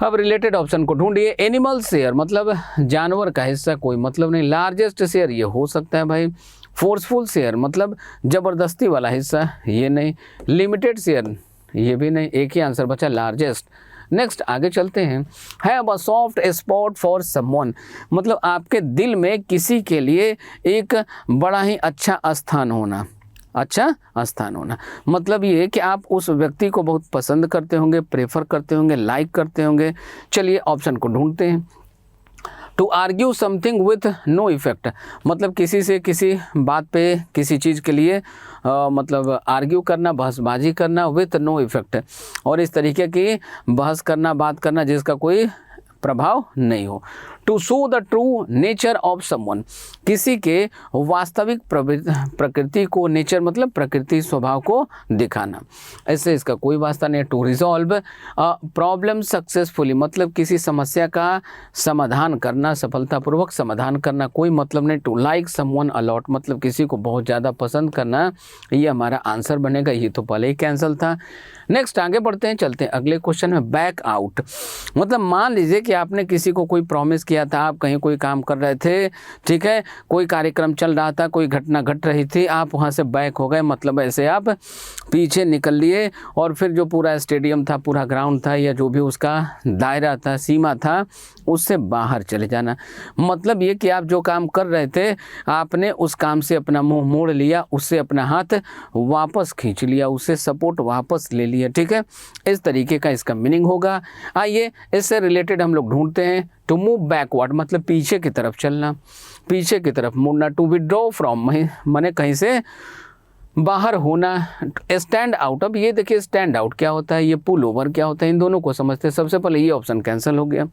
अब रिलेटेड ऑप्शन को ढूंढिए। एनिमल शेयर मतलब जानवर का हिस्सा, कोई मतलब नहीं। लार्जेस्ट शेयर ये हो सकता है भाई। फोर्सफुल शेयर मतलब ज़बरदस्ती वाला हिस्सा, ये नहीं। लिमिटेड शेयर, ये भी नहीं। एक ही आंसर बचा, लार्जेस्ट। नेक्स्ट आगे चलते हैं। Have a soft spot for someone मतलब आपके दिल में किसी के लिए एक बड़ा ही अच्छा स्थान होना, अच्छा स्थान होना। मतलब ये कि आप उस व्यक्ति को बहुत पसंद करते होंगे, प्रेफर करते होंगे, लाइक करते होंगे। चलिए ऑप्शन को ढूंढते हैं। To argue something with no effect मतलब किसी से किसी बात पे, किसी चीज़ के लिए मतलब आर्ग्यू करना, बहसबाजी करना विथ नो इफेक्ट, और इस तरीके की बहस करना, बात करना जिसका कोई प्रभाव नहीं हो। To show the true nature of someone किसी के वास्तविक प्रकृति को, नेचर मतलब प्रकृति, स्वभाव को दिखाना, ऐसे इसका कोई वास्ता नहीं। टू रिजॉल्व प्रॉब्लम सक्सेसफुली मतलब किसी समस्या का समाधान करना, सफलतापूर्वक समाधान करना, कोई मतलब नहीं। टू लाइक समवन अलॉट मतलब किसी को बहुत ज़्यादा पसंद करना, ये हमारा आंसर बनेगा। ये तो पहले ही कैंसिल था। नेक्स्ट आगे बढ़ते हैं, चलते हैं अगले क्वेश्चन में। बैक आउट मतलब मान लीजिए कि आपने किसी को कोई प्रॉमिस किया किया था, आप कहीं कोई काम कर रहे थे, ठीक है, कोई कार्यक्रम चल रहा था, कोई घटना घट रही थी, आप वहाँ से बैक हो गए, मतलब ऐसे आप पीछे निकल लिए और फिर जो पूरा स्टेडियम था, पूरा ग्राउंड था, या जो भी उसका दायरा था, सीमा था, उससे बाहर चले जाना। मतलब ये कि आप जो काम कर रहे थे, आपने उस काम से अपना मुंह मोड़ लिया, उससे अपना हाथ वापस खींच लिया, उससे सपोर्ट वापस ले लिया, ठीक है। इस तरीके का इसका मीनिंग होगा। आइए इससे रिलेटेड हम लोग ढूंढते हैं। टू मूव बैकवर्ड मतलब पीछे की तरफ चलना, पीछे की तरफ मुड़ना। टू विड्रॉ फ्रॉम माने कहीं से बाहर होना। स्टैंड आउट, अब ये देखिए स्टैंड आउट क्या होता है, ये पुल ओवर क्या होता है, इन दोनों को समझते हैं। सबसे पहले ये ऑप्शन कैंसिल हो गया।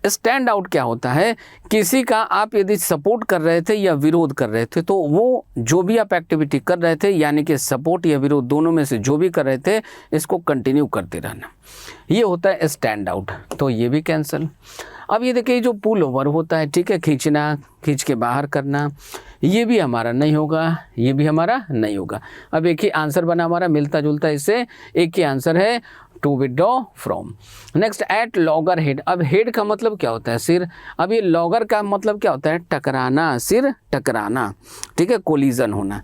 स्टैंड आउट क्या होता है, किसी का आप यदि सपोर्ट कर रहे थे या विरोध कर रहे थे, तो वो जो भी आप एक्टिविटी कर रहे थे, यानी कि सपोर्ट या विरोध दोनों में से जो भी कर रहे थे, इसको कंटिन्यू करते रहना, ये होता है स्टैंड आउट। तो ये भी कैंसिल। अब ये देखिए जो पुल ओवर होता है, ठीक है, खींचना, खींच के बाहर करना, ये भी हमारा नहीं होगा, ये भी हमारा नहीं होगा। अब एक ही आंसर बना हमारा, मिलता जुलता, इससे एक ही आंसर है to withdraw from. Next at loggerhead. अब हेड का मतलब क्या होता है, सिर। अब ये लॉगर का मतलब क्या होता है, टकराना, सिर टकराना, ठीक है, कोलिजन होना।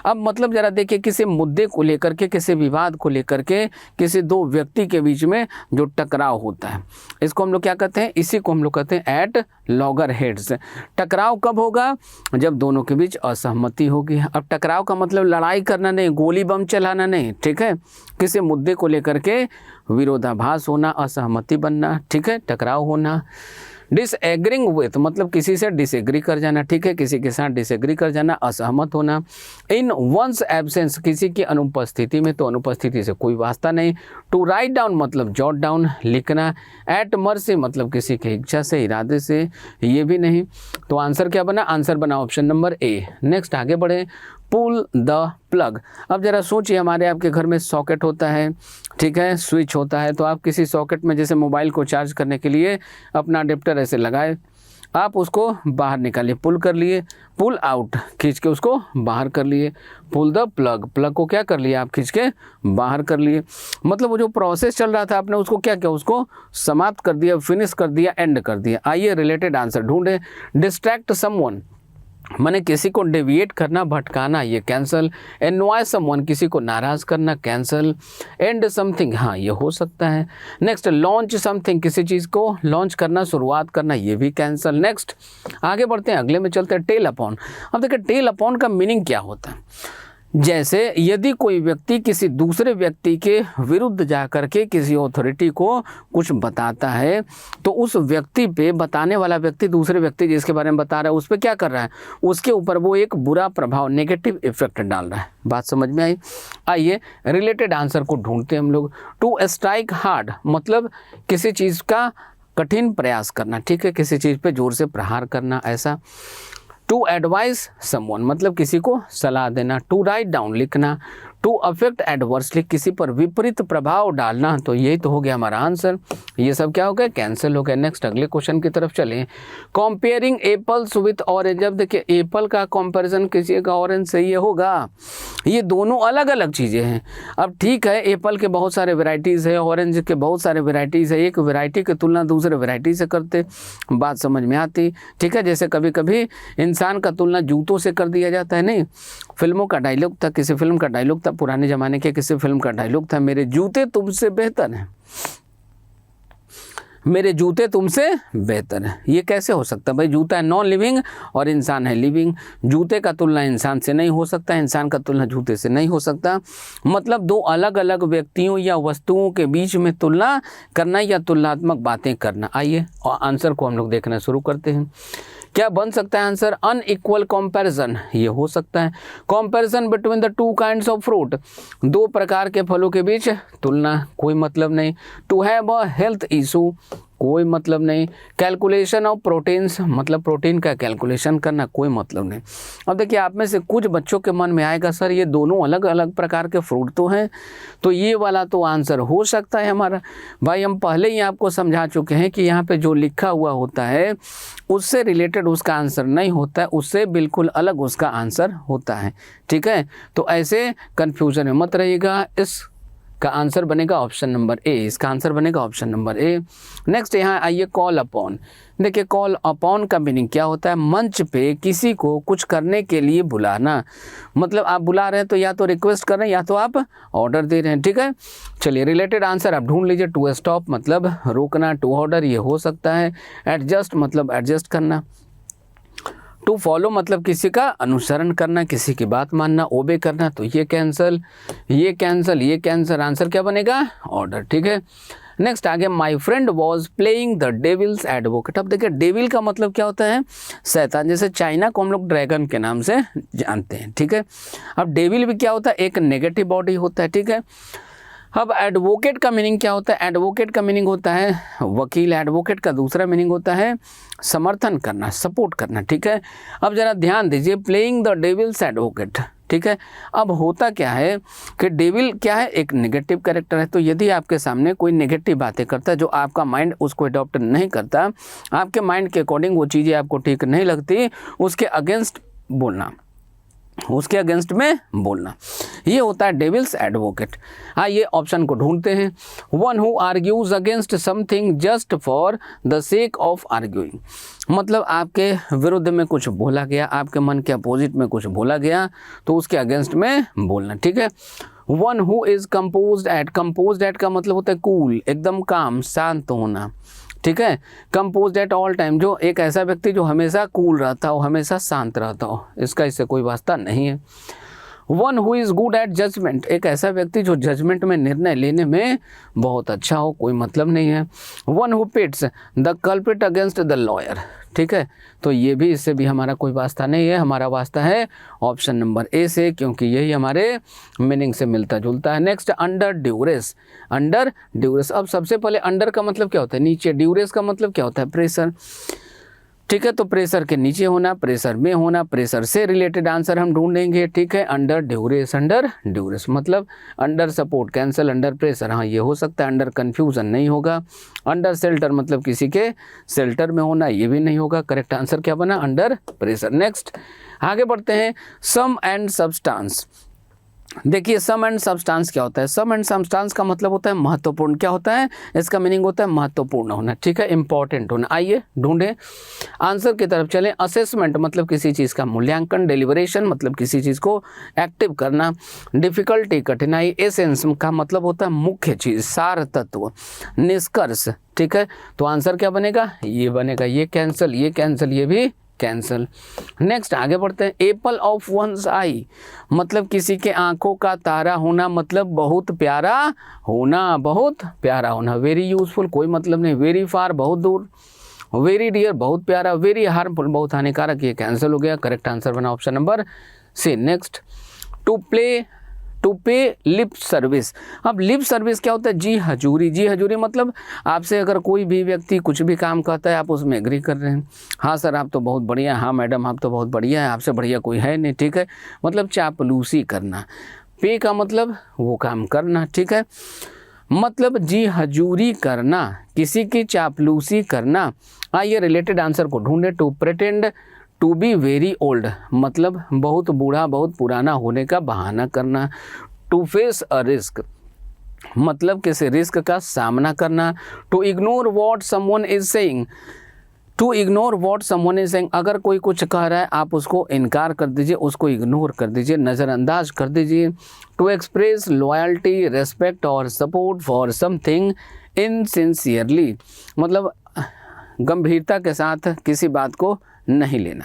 अब मतलब जरा देखिए, किसी मुद्दे को लेकर के, किसी विवाद को लेकर के, किसी दो व्यक्ति के बीच में जो टकराव होता है, इसको हम लोग क्या कहते हैं, इसी को हम लोग कहते हैं एट लॉगर हेड्स। टकराव कब होगा, जब दोनों के बीच असहमति होगी। अब टकराव का मतलब लड़ाई करना नहीं, गोली बम चलाना नहीं, ठीक है, किसी मुद्दे को लेकर के विरोधाभास होना, असहमति बनना, ठीक है, टकराव होना। डिसएग्रिंग विथ मतलब किसी से डिसएग्री कर जाना, ठीक है, किसी के साथ डिसएग्री कर जाना, असहमत होना। इन वंस एब्सेंस किसी की अनुपस्थिति में, तो अनुपस्थिति से कोई वास्ता नहीं। टू राइट डाउन मतलब जॉट डाउन, लिखना। एट मर्सी मतलब किसी की इच्छा से, इरादे से, ये भी नहीं। तो आंसर क्या बना, आंसर बना ऑप्शन नंबर ए। नेक्स्ट आगे बढ़े, पुल द प्लग। अब जरा सोचिए, हमारे आपके घर में सॉकेट होता है, ठीक है, स्विच होता है, तो आप किसी सॉकेट में जैसे मोबाइल को चार्ज करने के लिए अपना अडेप्टर ऐसे लगाए, आप उसको बाहर निकालिए, पुल कर लिए, पुल आउट खींच के उसको बाहर कर लिए, पुल द प्लग, प्लग को क्या कर लिया आप, खींच के बाहर कर लिए। मतलब वो जो प्रोसेस चल रहा था, आपने उसको क्या किया, उसको समाप्त कर दिया, फिनिश कर दिया, एंड कर दिया। आइए रिलेटेड आंसर ढूंढे। डिस्ट्रैक्ट समवन माने किसी को डेविएट करना, भटकाना, ये कैंसल। एनवाय समवन किसी को नाराज करना, कैंसल। एंड समथिंग, हाँ ये हो सकता है। नेक्स्ट लॉन्च समथिंग किसी चीज़ को लॉन्च करना, शुरुआत करना, ये भी कैंसल। नेक्स्ट आगे बढ़ते हैं, अगले में चलते हैं, टेल अपॉन। अब देखिए टेल अपॉन का मीनिंग क्या होता है, जैसे यदि कोई व्यक्ति किसी दूसरे व्यक्ति के विरुद्ध जाकर के किसी अथॉरिटी को कुछ बताता है, तो उस व्यक्ति पे, बताने वाला व्यक्ति दूसरे व्यक्ति जिसके बारे में बता रहा है, उस पर क्या कर रहा है, उसके ऊपर वो एक बुरा प्रभाव, नेगेटिव इफेक्ट डाल रहा है। बात समझ में आई। आइए रिलेटेड आंसर को ढूंढते हैं हम लोग। टू स्ट्राइक हार्ड मतलब किसी चीज़ का कठिन प्रयास करना, ठीक है, किसी चीज़ पे जोर से प्रहार करना, ऐसा। टू एडवाइस समवन मतलब किसी को सलाह देना। टू राइट डाउन लिखना। टू अफेक्ट एडवर्सली किसी पर विपरीत प्रभाव डालना। तो यही तो हो गया हमारा आंसर। ये सब क्या हो गया, कैंसिल हो गया। नेक्स्ट अगले क्वेश्चन की तरफ चलें। Comparing apples with orange. जब देखिए एप्पल का कंपैरिजन किसी का ऑरेंज से ये होगा, ये दोनों अलग अलग चीज़ें हैं। अब ठीक है, एप्पल के बहुत सारे वेराइटीज़ है, ऑरेंज के बहुत सारे वेराइटीज़ है, एक वेराइटी की तुलना दूसरे वेराइटी से करते, बात समझ में आती। ठीक है, जैसे कभी कभी इंसान का तुलना जूतों से कर दिया जाता है। नहीं, फिल्मों का डायलॉग था, किसी फिल्म का डायलॉग था, पुराने ज़माने के किसी फिल्म का डायलॉग था, मेरे जूते तुमसे बेहतर हैं, मेरे जूते तुमसे बेहतर हैं। ये कैसे हो सकता है भाई, जूता है नॉन लिविंग और इंसान है लिविंग। जूते का तुलना इंसान से नहीं हो सकता, इंसान का तुलना जूते से नहीं हो सकता। मतलब दो अलग अलग व्यक्तियों या वस्तुओं के बीच में तुलना करना या तुलनात्मक बातें करना। आइए और आंसर को हम लोग देखना शुरू करते हैं। क्या बन सकता है आंसर, अनइक्वल कंपैरिजन, ये हो सकता है। Comparison between the two kinds of fruit, दो प्रकार के फलों के बीच तुलना, कोई मतलब नहीं। To have a health issue, कोई मतलब नहीं। कैलकुलेशन ऑफ प्रोटीन्स, मतलब प्रोटीन का कैलकुलेशन करना, कोई मतलब नहीं। अब देखिए आप में से कुछ बच्चों के मन में आएगा सर ये दोनों अलग अलग प्रकार के फ्रूट तो हैं, तो ये वाला तो आंसर हो सकता है हमारा। भाई हम पहले ही आपको समझा चुके हैं कि यहाँ पे जो लिखा हुआ होता है उससे रिलेटेड उसका आंसर नहीं होता है, उससे बिल्कुल अलग उसका आंसर होता है। ठीक है, तो ऐसे कन्फ्यूजन में मत रहिएगा। इस का आंसर बनेगा ऑप्शन नंबर ए, इसका आंसर बनेगा ऑप्शन नंबर ए। नेक्स्ट यहाँ आइए कॉल अपॉन। देखिए कॉल अपॉन का मीनिंग क्या होता है, मंच पे किसी को कुछ करने के लिए बुलाना। मतलब आप बुला रहे हैं तो या तो रिक्वेस्ट कर रहे हैं या तो आप ऑर्डर दे रहे हैं, ठीक है। चलिए रिलेटेड आंसर आप ढूंढ लीजिए। टू स्टॉप मतलब रोकना, टू ऑर्डर ये हो सकता है, एडजस्ट मतलब एडजस्ट करना, टू फॉलो मतलब किसी का अनुसरण करना, किसी की बात मानना, ओबे करना, तो ये कैंसल, ये कैंसल, ये कैंसल, आंसर क्या बनेगा ऑर्डर, ठीक है। नेक्स्ट आगे my friend was playing the devil's advocate. अब देखिए डेविल का मतलब क्या होता है, शैतान, जैसे चाइना को हम लोग ड्रैगन के नाम से जानते हैं, ठीक है। अब डेविल भी क्या होता है, एक नेगेटिव बॉडी होता है, ठीक है। अब एडवोकेट का मीनिंग क्या होता है, एडवोकेट का मीनिंग होता है वकील, एडवोकेट का दूसरा मीनिंग होता है समर्थन करना, सपोर्ट करना, ठीक है। अब जरा ध्यान दीजिए, प्लेइंग द डेविल्स एडवोकेट, ठीक है। अब होता क्या है कि डेविल क्या है, एक नेगेटिव कैरेक्टर है। तो यदि आपके सामने कोई नेगेटिव बातें करता है जो आपका माइंड उसको अडॉप्ट नहीं करता, आपके माइंड के अकॉर्डिंग वो चीज़ें आपको ठीक नहीं लगती, उसके अगेंस्ट बोलना, उसके अगेंस्ट में बोलना, ये होता है डेविल्स एडवोकेट। आइए ऑप्शन को ढूंढते हैं। One who argues against something just for the sake of arguing, मतलब आपके विरुद्ध में कुछ बोला गया, आपके मन के अपोजिट में कुछ बोला गया तो उसके अगेंस्ट में बोलना, ठीक है। One who is composed at का मतलब होता है कूल, एकदम काम, शांत होना, ठीक है। कंपोज्ड एट ऑल टाइम, जो एक ऐसा व्यक्ति जो हमेशा कूल रहता हो, हमेशा शांत रहता हो, इसका इससे कोई वास्ता नहीं है। One who is good at judgement, एक ऐसा व्यक्ति जो जजमेंट में, निर्णय लेने में बहुत अच्छा हो, कोई मतलब नहीं है। One who pits the culprit against the lawyer, ठीक है। तो ये भी, इससे भी हमारा कोई वास्ता नहीं है, हमारा वास्ता है ऑप्शन नंबर ए से, क्योंकि यही हमारे मीनिंग से मिलता जुलता है। Next under duress, under duress. अब सबसे पहले अंडर का मतलब क्या होता है, नीचे, ड्यूरेस का मतलब क्या होता है, प्रेशर, ठीक है। तो प्रेशर के नीचे होना, प्रेशर में होना, प्रेशर से रिलेटेड आंसर हम ढूंढेंगे, ठीक है। अंडर ड्यूरेस, अंडर ड्यूरेस मतलब under support cancel, under pressure, हाँ ये हो सकता है। अंडर कंफ्यूजन नहीं होगा। अंडर शेल्टर मतलब किसी के शेल्टर में होना, ये भी नहीं होगा। करेक्ट आंसर क्या बना, अंडर प्रेशर। नेक्स्ट आगे बढ़ते हैं। सम एंड सब्सटेंस। देखिए सम एंड सब्सटेंस क्या होता है, सम एंड सब्सटेंस का मतलब होता है महत्वपूर्ण, क्या होता है, इसका मीनिंग होता है महत्वपूर्ण होना, ठीक है, इंपॉर्टेंट होना। आइए ढूंढें, आंसर की तरफ चलें। असेसमेंट मतलब किसी चीज़ का मूल्यांकन, डेलिब्रेशन मतलब किसी चीज़ को एक्टिव करना, डिफिकल्टी कठिनाई, एसेंस का मतलब होता है मुख्य चीज़, सार तत्व, निष्कर्ष, ठीक है। तो आंसर क्या बनेगा, ये बनेगा, ये कैंसिल, ये कैंसिल, ये भी कैंसल। नेक्स्ट आगे बढ़ते हैं। एप्पल ऑफ वंस आई मतलब किसी के आंखों का तारा होना, मतलब बहुत प्यारा होना, बहुत प्यारा होना। वेरी यूजफुल कोई मतलब नहीं, वेरी फार बहुत दूर, वेरी डियर बहुत प्यारा, वेरी हार्मफुल बहुत हानिकारक, ये कैंसिल हो गया। करेक्ट आंसर बना option number C. Next two पे लिप सर्विस। अब लिप सर्विस क्या होता है, जी हजूरी, जी हजूरी मतलब आपसे अगर कोई भी व्यक्ति कुछ भी काम करता है आप उसमें एग्री कर रहे हैं, हाँ सर आप तो बहुत बढ़िया, हाँ मैडम आप तो बहुत बढ़िया है, आपसे बढ़िया कोई है नहीं, ठीक है, मतलब चापलूसी करना। पे का मतलब वो काम करना, ठीक है, मतलब जी हजूरी करना, किसी की चापलूसी करना। आइए रिलेटेड आंसर को ढूंढे। To pretend to be very old मतलब बहुत बूढ़ा, बहुत पुराना होने का बहाना करना। टू फेस अ रिस्क मतलब किसी रिस्क का सामना करना। To ignore what someone is saying, to ignore what someone is saying अगर कोई कुछ कह रहा है आप उसको इनकार कर दीजिए, उसको इग्नोर कर दीजिए, नज़रअंदाज कर दीजिए। टू एक्सप्रेस लॉयल्टी, रेस्पेक्ट और सपोर्ट फॉर समथिंग इनसिंसियरली मतलब गंभीरता के साथ किसी बात को नहीं लेना,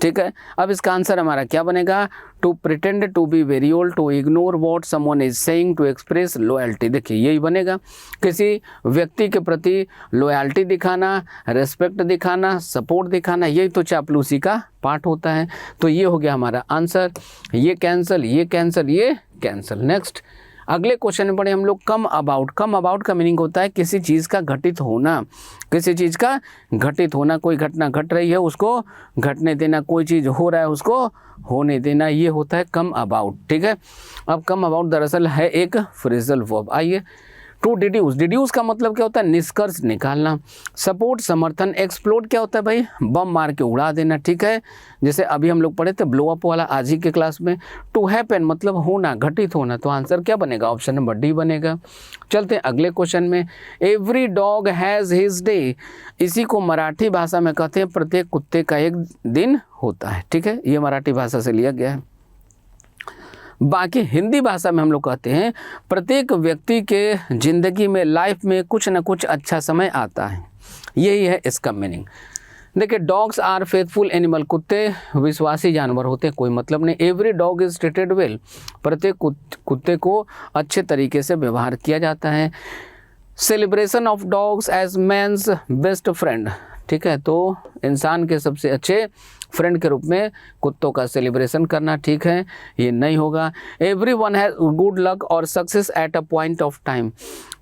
ठीक है। अब इसका आंसर हमारा क्या बनेगा, to pretend to be very old, to ignore what someone is saying, to express loyalty. देखिए यही बनेगा, किसी व्यक्ति के प्रति लॉयल्टी दिखाना, रेस्पेक्ट दिखाना, सपोर्ट दिखाना, यही तो चापलूसी का पार्ट होता है। तो ये हो गया हमारा आंसर, ये कैंसिल, ये कैंसिल, ये कैंसिल। नेक्स्ट अगले क्वेश्चन में पढ़े हम लोग कम अबाउट। कम अबाउट का मीनिंग होता है किसी चीज़ का घटित होना, किसी चीज़ का घटित होना, कोई घटना घट रही है उसको घटने देना, कोई चीज़ हो रहा है उसको होने देना, ये होता है कम अबाउट, ठीक है। अब कम अबाउट दरअसल है एक फ्रेजल वर्ब। आइए टू डिड्यूस, डिड्यूस का मतलब क्या होता है, निष्कर्ष निकालना। सपोर्ट समर्थन, एक्सप्लोड क्या होता है भाई, बम मार के उड़ा देना, ठीक है, जैसे अभी हम लोग पढ़े थे ब्लो अप वाला आज ही के क्लास में। टू हैपन मतलब होना, घटित होना, तो आंसर क्या बनेगा, ऑप्शन नंबर डी बनेगा। चलते हैं अगले क्वेश्चन में। Every dog has his day, इसी को मराठी भाषा में कहते हैं प्रत्येक कुत्ते का एक दिन होता है, ठीक है, ये मराठी भाषा से लिया गया है। बाकी हिंदी भाषा में हम लोग कहते हैं प्रत्येक व्यक्ति के जिंदगी में, लाइफ में कुछ ना कुछ अच्छा समय आता है, यही है इसका मीनिंग। देखिए, डॉग्स आर फेथफुल एनिमल, कुत्ते विश्वासी जानवर होते हैं, कोई मतलब नहीं। Every dog is treated well, प्रत्येक कुत्ते को अच्छे तरीके से व्यवहार किया जाता है। Celebration of dogs as man's best friend, ठीक है, तो इंसान के सबसे अच्छे फ्रेंड के रूप में कुत्तों का सेलिब्रेशन करना, ठीक है, ये नहीं होगा। Everyone has good luck और success at a point of time,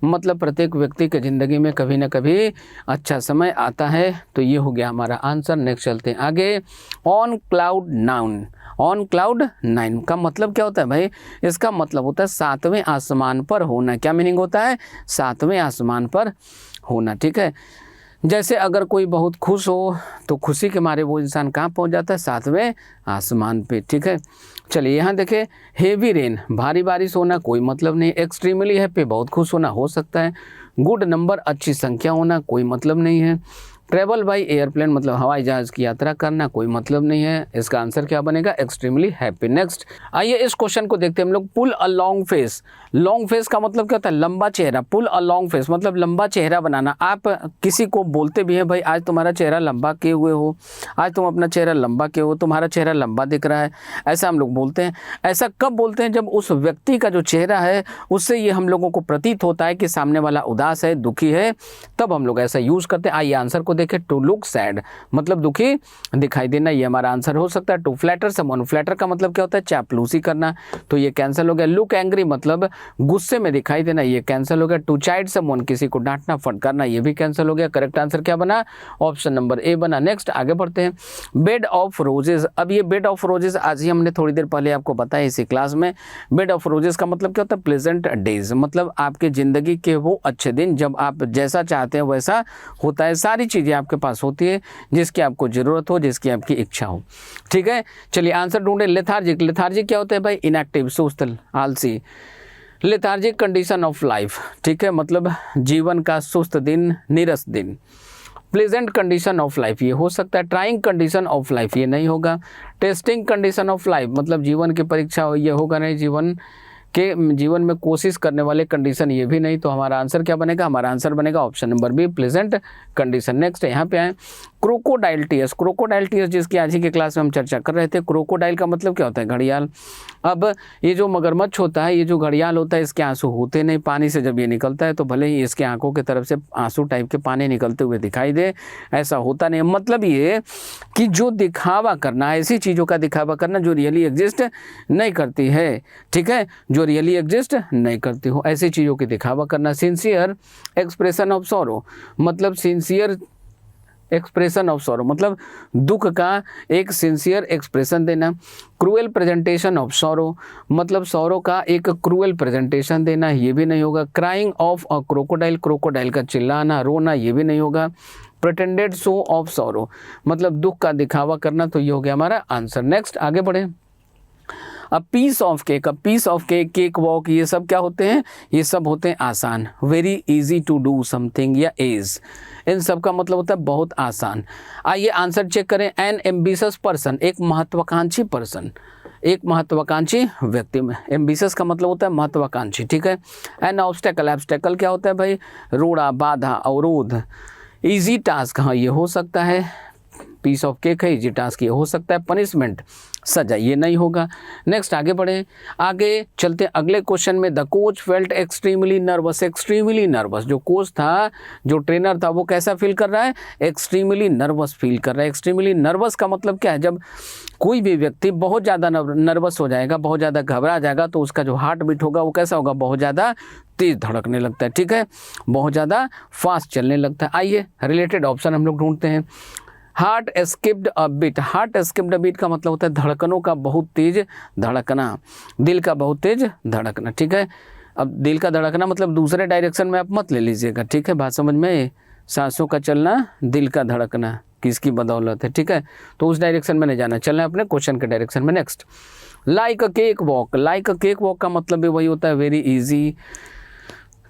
मतलब प्रत्येक व्यक्ति के ज़िंदगी में कभी ना कभी अच्छा समय आता है, तो ये हो गया हमारा आंसर। नेक्स्ट चलते हैं आगे। On cloud nine, on cloud nine का मतलब क्या होता है भाई, इसका मतलब होता है सातवें आसमान पर होना। क्या मीनिंग होता है, सातवें आसमान पर होना, ठीक है। जैसे अगर कोई बहुत खुश हो तो खुशी के मारे वो इंसान कहाँ पहुँच जाता है, सातवें आसमान पे, ठीक है। चलिए यहाँ देखें, हेवी रेन भारी बारिश होना, कोई मतलब नहीं। एक्सट्रीमली हैप्पी बहुत खुश होना हो सकता है। गुड नंबर अच्छी संख्या होना, कोई मतलब नहीं है। ट्रेवल बाई एयरप्लेन मतलब हवाई जहाज की यात्रा करना, कोई मतलब नहीं है। इसका आंसर क्या बनेगा, एक्सट्रीमली हैप्पी। नेक्स्ट आइए इस क्वेश्चन को देखते हैं हम लोग। Pull a long face, long face का मतलब क्या होता है, लंबा चेहरा। पुल अ लॉन्ग फेस मतलब लंबा चेहरा बनाना। आप किसी को बोलते भी हैं भाई आज तुम्हारा चेहरा लंबा किए हुए हो, आज तुम अपना चेहरा लंबा किए हो, तुम्हारा चेहरा लंबा दिख रहा है, ऐसा हम लोग बोलते हैं। ऐसा कब बोलते हैं, जब उस व्यक्ति का जो चेहरा है उससे ये हम लोगों को प्रतीत होता है कि सामने वाला उदास है, दुखी है, तब हम लोग ऐसा यूज़ करते हैं। आइए आंसर को देखें। टू लुक सैड मतलब दुखी दिखाई देना, ये हमारा आंसर हो सकता है। टू फ्लैटर समवन, फ्लैटर का मतलब क्या होता है, चापलूसी करना, तो ये कैंसिल हो गया। लुक एंग्री मतलब गुस्से में दिखाई देना, ये कैंसिल हो गया। टू चाइड समवन किसी को डांटना फटकारना, ये भी कैंसिल हो गया। करेक्ट आंसर क्या बना, ऑप्शन नंबर ए बना। नेक्स्ट आगे बढ़ते हैं। बेड ऑफ रोजेज, अब ये बेड ऑफ रोजेज आज ही हमने थोड़ी देर पहले आपको बताया इसी क्लास में। बेड ऑफ रोजेज का मतलब क्या होता है, प्लेजेंट डेज मतलब आपके ज़िंदगी के वो अच्छे दिन जब आप जैसा चाहते हैं वैसा होता है, सारी चीज़ें आपके पास होती है जिसकी आपको ज़रूरत हो, जिसकी आपकी इच्छा हो, ठीक है। चलिए आंसर ढूंढे। लेथार्जिक, लेथार्जिक क्या होता है भाई, इनएक्टिव, सुस्त, आलसी। लेथार्जिक कंडीशन ऑफ लाइफ, ठीक है, मतलब जीवन का सुस्त दिन, नीरस दिन। प्लेजेंट कंडीशन ऑफ लाइफ ये हो सकता है। ट्राइंग कंडीशन ऑफ लाइफ ये नहीं होगा। टेस्टिंग कंडीशन ऑफ लाइफ मतलब जीवन की परीक्षा हो, ये होगा नहीं। जीवन में कोशिश करने वाले कंडीशन, ये भी नहीं। तो हमारा आंसर क्या बनेगा, हमारा आंसर बनेगा option number B, pleasant condition. Next यहाँ पे आए क्रोकोडाइल टीयर्स, क्रोकोडाइल टीयर्स जिसकी आज ही के क्लास में हम चर्चा कर रहे थे। क्रोकोडाइल का मतलब क्या होता है, घड़ियाल। अब ये जो मगरमच्छ होता है, ये जो घड़ियाल होता है, इसके आंसू होते नहीं, पानी से जब ये निकलता है तो भले ही इसके आंखों की तरफ से आंसू टाइप के पानी निकलते हुए दिखाई दे, ऐसा होता नहीं। मतलब ये कि जो दिखावा करना, ऐसी चीज़ों का दिखावा करना जो रियली एग्जिस्ट नहीं करती है, ठीक है, जो रियली एग्जिस्ट नहीं करती हो, ऐसी चीज़ों की दिखावा करना। सिंसियर एक्सप्रेशन ऑफ सॉरो मतलब सिंसियर एक्सप्रेशन ऑफ सॉरो मतलब दुख का एक सिंसियर एक्सप्रेशन देना। क्रूएल प्रेजेंटेशन ऑफ सॉरो मतलब सॉरो का एक क्रूएल प्रेजेंटेशन देना, ये भी नहीं होगा। Crying of a crocodile, crocodile का चिल्लाना, रोना, ये भी नहीं होगा। प्रिटेंडेड शो ऑफ सॉरो मतलब दुख का दिखावा करना, तो ये हो गया हमारा आंसर। नेक्स्ट आगे बढ़े। अब पीस ऑफ केक, अब piece of cake, cakewalk, ये सब क्या होते हैं, ये सब होते हैं आसान। Very easy to do something या इज, इन सब का मतलब होता है बहुत आसान। आइए आंसर चेक करें। एन एम्बिशियस पर्सन एक महत्वाकांक्षी पर्सन, एक महत्वाकांक्षी व्यक्ति में। एम्बिशियस का मतलब होता है महत्वाकांक्षी, ठीक है। एन ऑब्स्टेकल, ऑब्स्टेकल क्या होता है भाई, रोड़ा, बाधा, अवरोध। इजी टास्क, हाँ ये हो सकता है। पीस ऑफ केक है, इजी टास्क ये हो सकता है। पनिशमेंट सजा, ये नहीं होगा। नेक्स्ट आगे बढ़े, आगे चलते अगले क्वेश्चन में। The coach felt extremely nervous, extremely nervous, जो कोच था, जो ट्रेनर था, वो कैसा फील कर रहा है, एक्सट्रीमली नर्वस फील कर रहा है। एक्सट्रीमली नर्वस का मतलब क्या है, जब कोई भी व्यक्ति बहुत ज़्यादा नर्वस हो जाएगा, बहुत ज़्यादा घबरा जाएगा, तो उसका जो हार्ट बीट होगा वो कैसा होगा, बहुत ज़्यादा तेज धड़कने लगता है, ठीक है, बहुत ज़्यादा फास्ट चलने लगता है। आइए रिलेटेड ऑप्शन हम लोग ढूंढते हैं। हार्ट एस्किप्ड अ बीट, हार्ट एस्किप्ड अ बीट का मतलब होता है धड़कनों का बहुत तेज धड़कना, दिल का बहुत तेज धड़कना, ठीक है। अब दिल का धड़कना मतलब दूसरे डायरेक्शन में आप मत ले लीजिएगा, ठीक है, बात समझ में? सांसों का चलना, दिल का धड़कना किसकी बदौलत है, ठीक है, तो उस डायरेक्शन में नहीं जाना, चलना है अपने क्वेश्चन के डायरेक्शन में। Next, like a cakewalk. Like a cakewalk का मतलब भी वही होता है, very easy.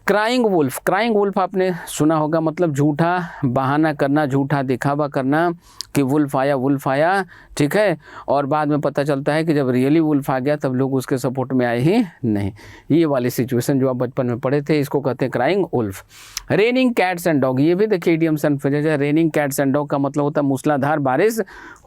Crying wolf, crying wolf आपने सुना होगा, मतलब झूठा बहाना करना, झूठा दिखावा करना कि वुल्फ आया, ठीक है, और बाद में पता चलता है कि जब रियली वुल्फ आ गया तब लोग उसके सपोर्ट में आए ही नहीं। ये वाली सिचुएशन जो आप बचपन में पढ़े थे, इसको कहते हैं crying wolf. Raining cats and dog, ये भी देखिए इडियम्स एंड फ्रेजेज है। रेनिंग कैट्स एंड डॉग का मतलब होता है मूसलाधार बारिश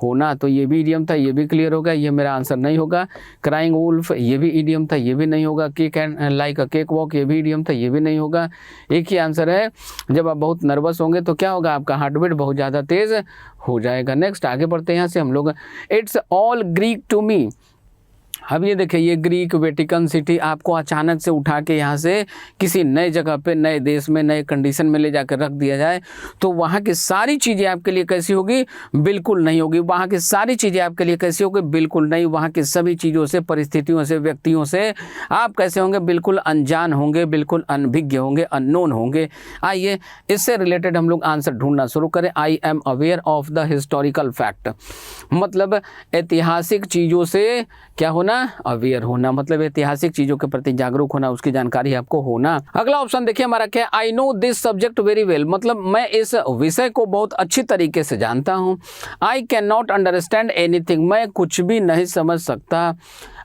होना, तो ये भी इडियम था, ये भी क्लियर होगा, ये मेरा आंसर नहीं होगा। क्राइंग वुल्फ ये भी इडियम था, ये भी नहीं होगा। Cake and like a cakewalk ये भी इडियम था, ये भी नहीं होगा। एक ही आंसर है, जब आप बहुत नर्वस होंगे तो क्या होगा, आपका हार्ट बीट बहुत ज़्यादा तेज़ हो जाएगा। नेक्स्ट आगे बढ़ते हैं यहाँ से हम लोग। It's all Greek to me. अब ये देखिए, ये ग्रीक वेटिकन सिटी आपको अचानक से उठा के यहाँ से किसी नए जगह पे, नए देश में, नए कंडीशन में ले जाकर रख दिया जाए तो वहाँ की सारी चीज़ें आपके लिए कैसी होगी, बिल्कुल नहीं होगी। वहाँ की सारी चीज़ें आपके लिए कैसी होगी, बिल्कुल नहीं। वहाँ की सभी चीज़ों से, परिस्थितियों से, व्यक्तियों से आप कैसे होंगे, बिल्कुल अनजान होंगे, बिल्कुल अनभिज्ञ होंगे, अननोन होंगे। आइए इससे रिलेटेड हम लोग आंसर ढूंढना शुरू करें। I am aware of the historical fact, मतलब ऐतिहासिक चीज़ों से क्या होना, अवेयर होना, मतलब ऐतिहासिक चीजों के प्रति जागरूक होना, उसकी जानकारी आपको होना। अगला ऑप्शन देखिए हमारा क्या है, I know this subject very well, मतलब मैं इस विषय को बहुत अच्छी तरीके से जानता हूँ। I can not understand anything, मैं कुछ भी नहीं समझ सकता।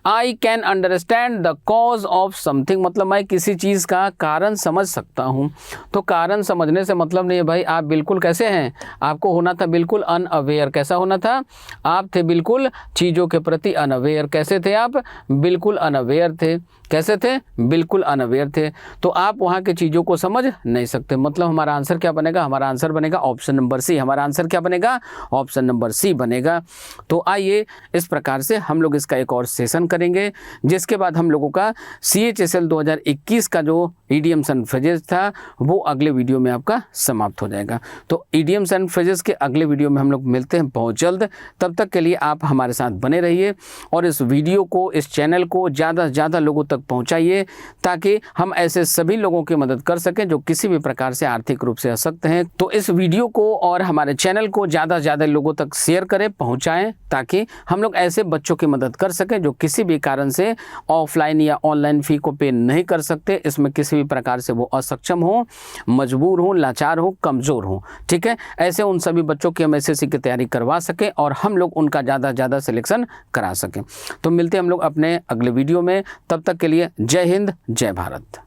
I can understand the cause of something, मतलब मैं किसी चीज़ का कारण समझ सकता हूँ। तो कारण समझने से मतलब नहीं है भाई, आप बिल्कुल कैसे हैं, आपको होना था बिल्कुल अनअवेयर। कैसा होना था, आप थे बिल्कुल चीज़ों के प्रति अनअवेयर। कैसे थे आप, बिल्कुल अनअवेयर थे। कैसे थे, बिल्कुल अनअवेयर थे, तो आप वहाँ की चीज़ों को समझ नहीं सकते। मतलब हमारा आंसर क्या बनेगा, हमारा आंसर बनेगा ऑप्शन नंबर सी। हमारा आंसर क्या बनेगा, ऑप्शन नंबर सी बनेगा। तो आइए इस प्रकार से हम लोग इसका एक और सेशन करेंगे, जिसके बाद हम लोगों का CHSL 2021 का जो इडियम्स एंड फ्रेजेस था वो अगले वीडियो में आपका समाप्त हो जाएगा। तो इडियम्स एंड फ्रेजेस के अगले वीडियो में हम लोग मिलते हैं बहुत जल्द। तब तक के लिए आप हमारे साथ बने रहिए और इस वीडियो को, इस चैनल को ज़्यादा से ज़्यादा लोगों तक पहुंचाइए, ताकि हम ऐसे सभी लोगों की मदद कर सकें जो किसी भी प्रकार से आर्थिक रूप से असक्त हैं। तो इस वीडियो को और हमारे चैनल को ज़्यादा से ज़्यादा लोगों तक शेयर करें, पहुंचाएं, ताकि हम लोग ऐसे बच्चों की मदद कर सकें जो किसी भी कारण से ऑफलाइन या ऑनलाइन फ़ी को पे नहीं कर सकते। इसमें किसी भी प्रकार से वो असक्षम हो, मजबूर हो, लाचार हो, कमज़ोर हो, ठीक है। ऐसे उन सभी बच्चों की हम SSC की तैयारी करवा सकें और हम लोग उनका ज़्यादा से ज़्यादा सिलेक्शन करा सकें। तो मिलते हैं हम लोग अपने अगले वीडियो में, तब तक के लिए जय हिंद, जय भारत।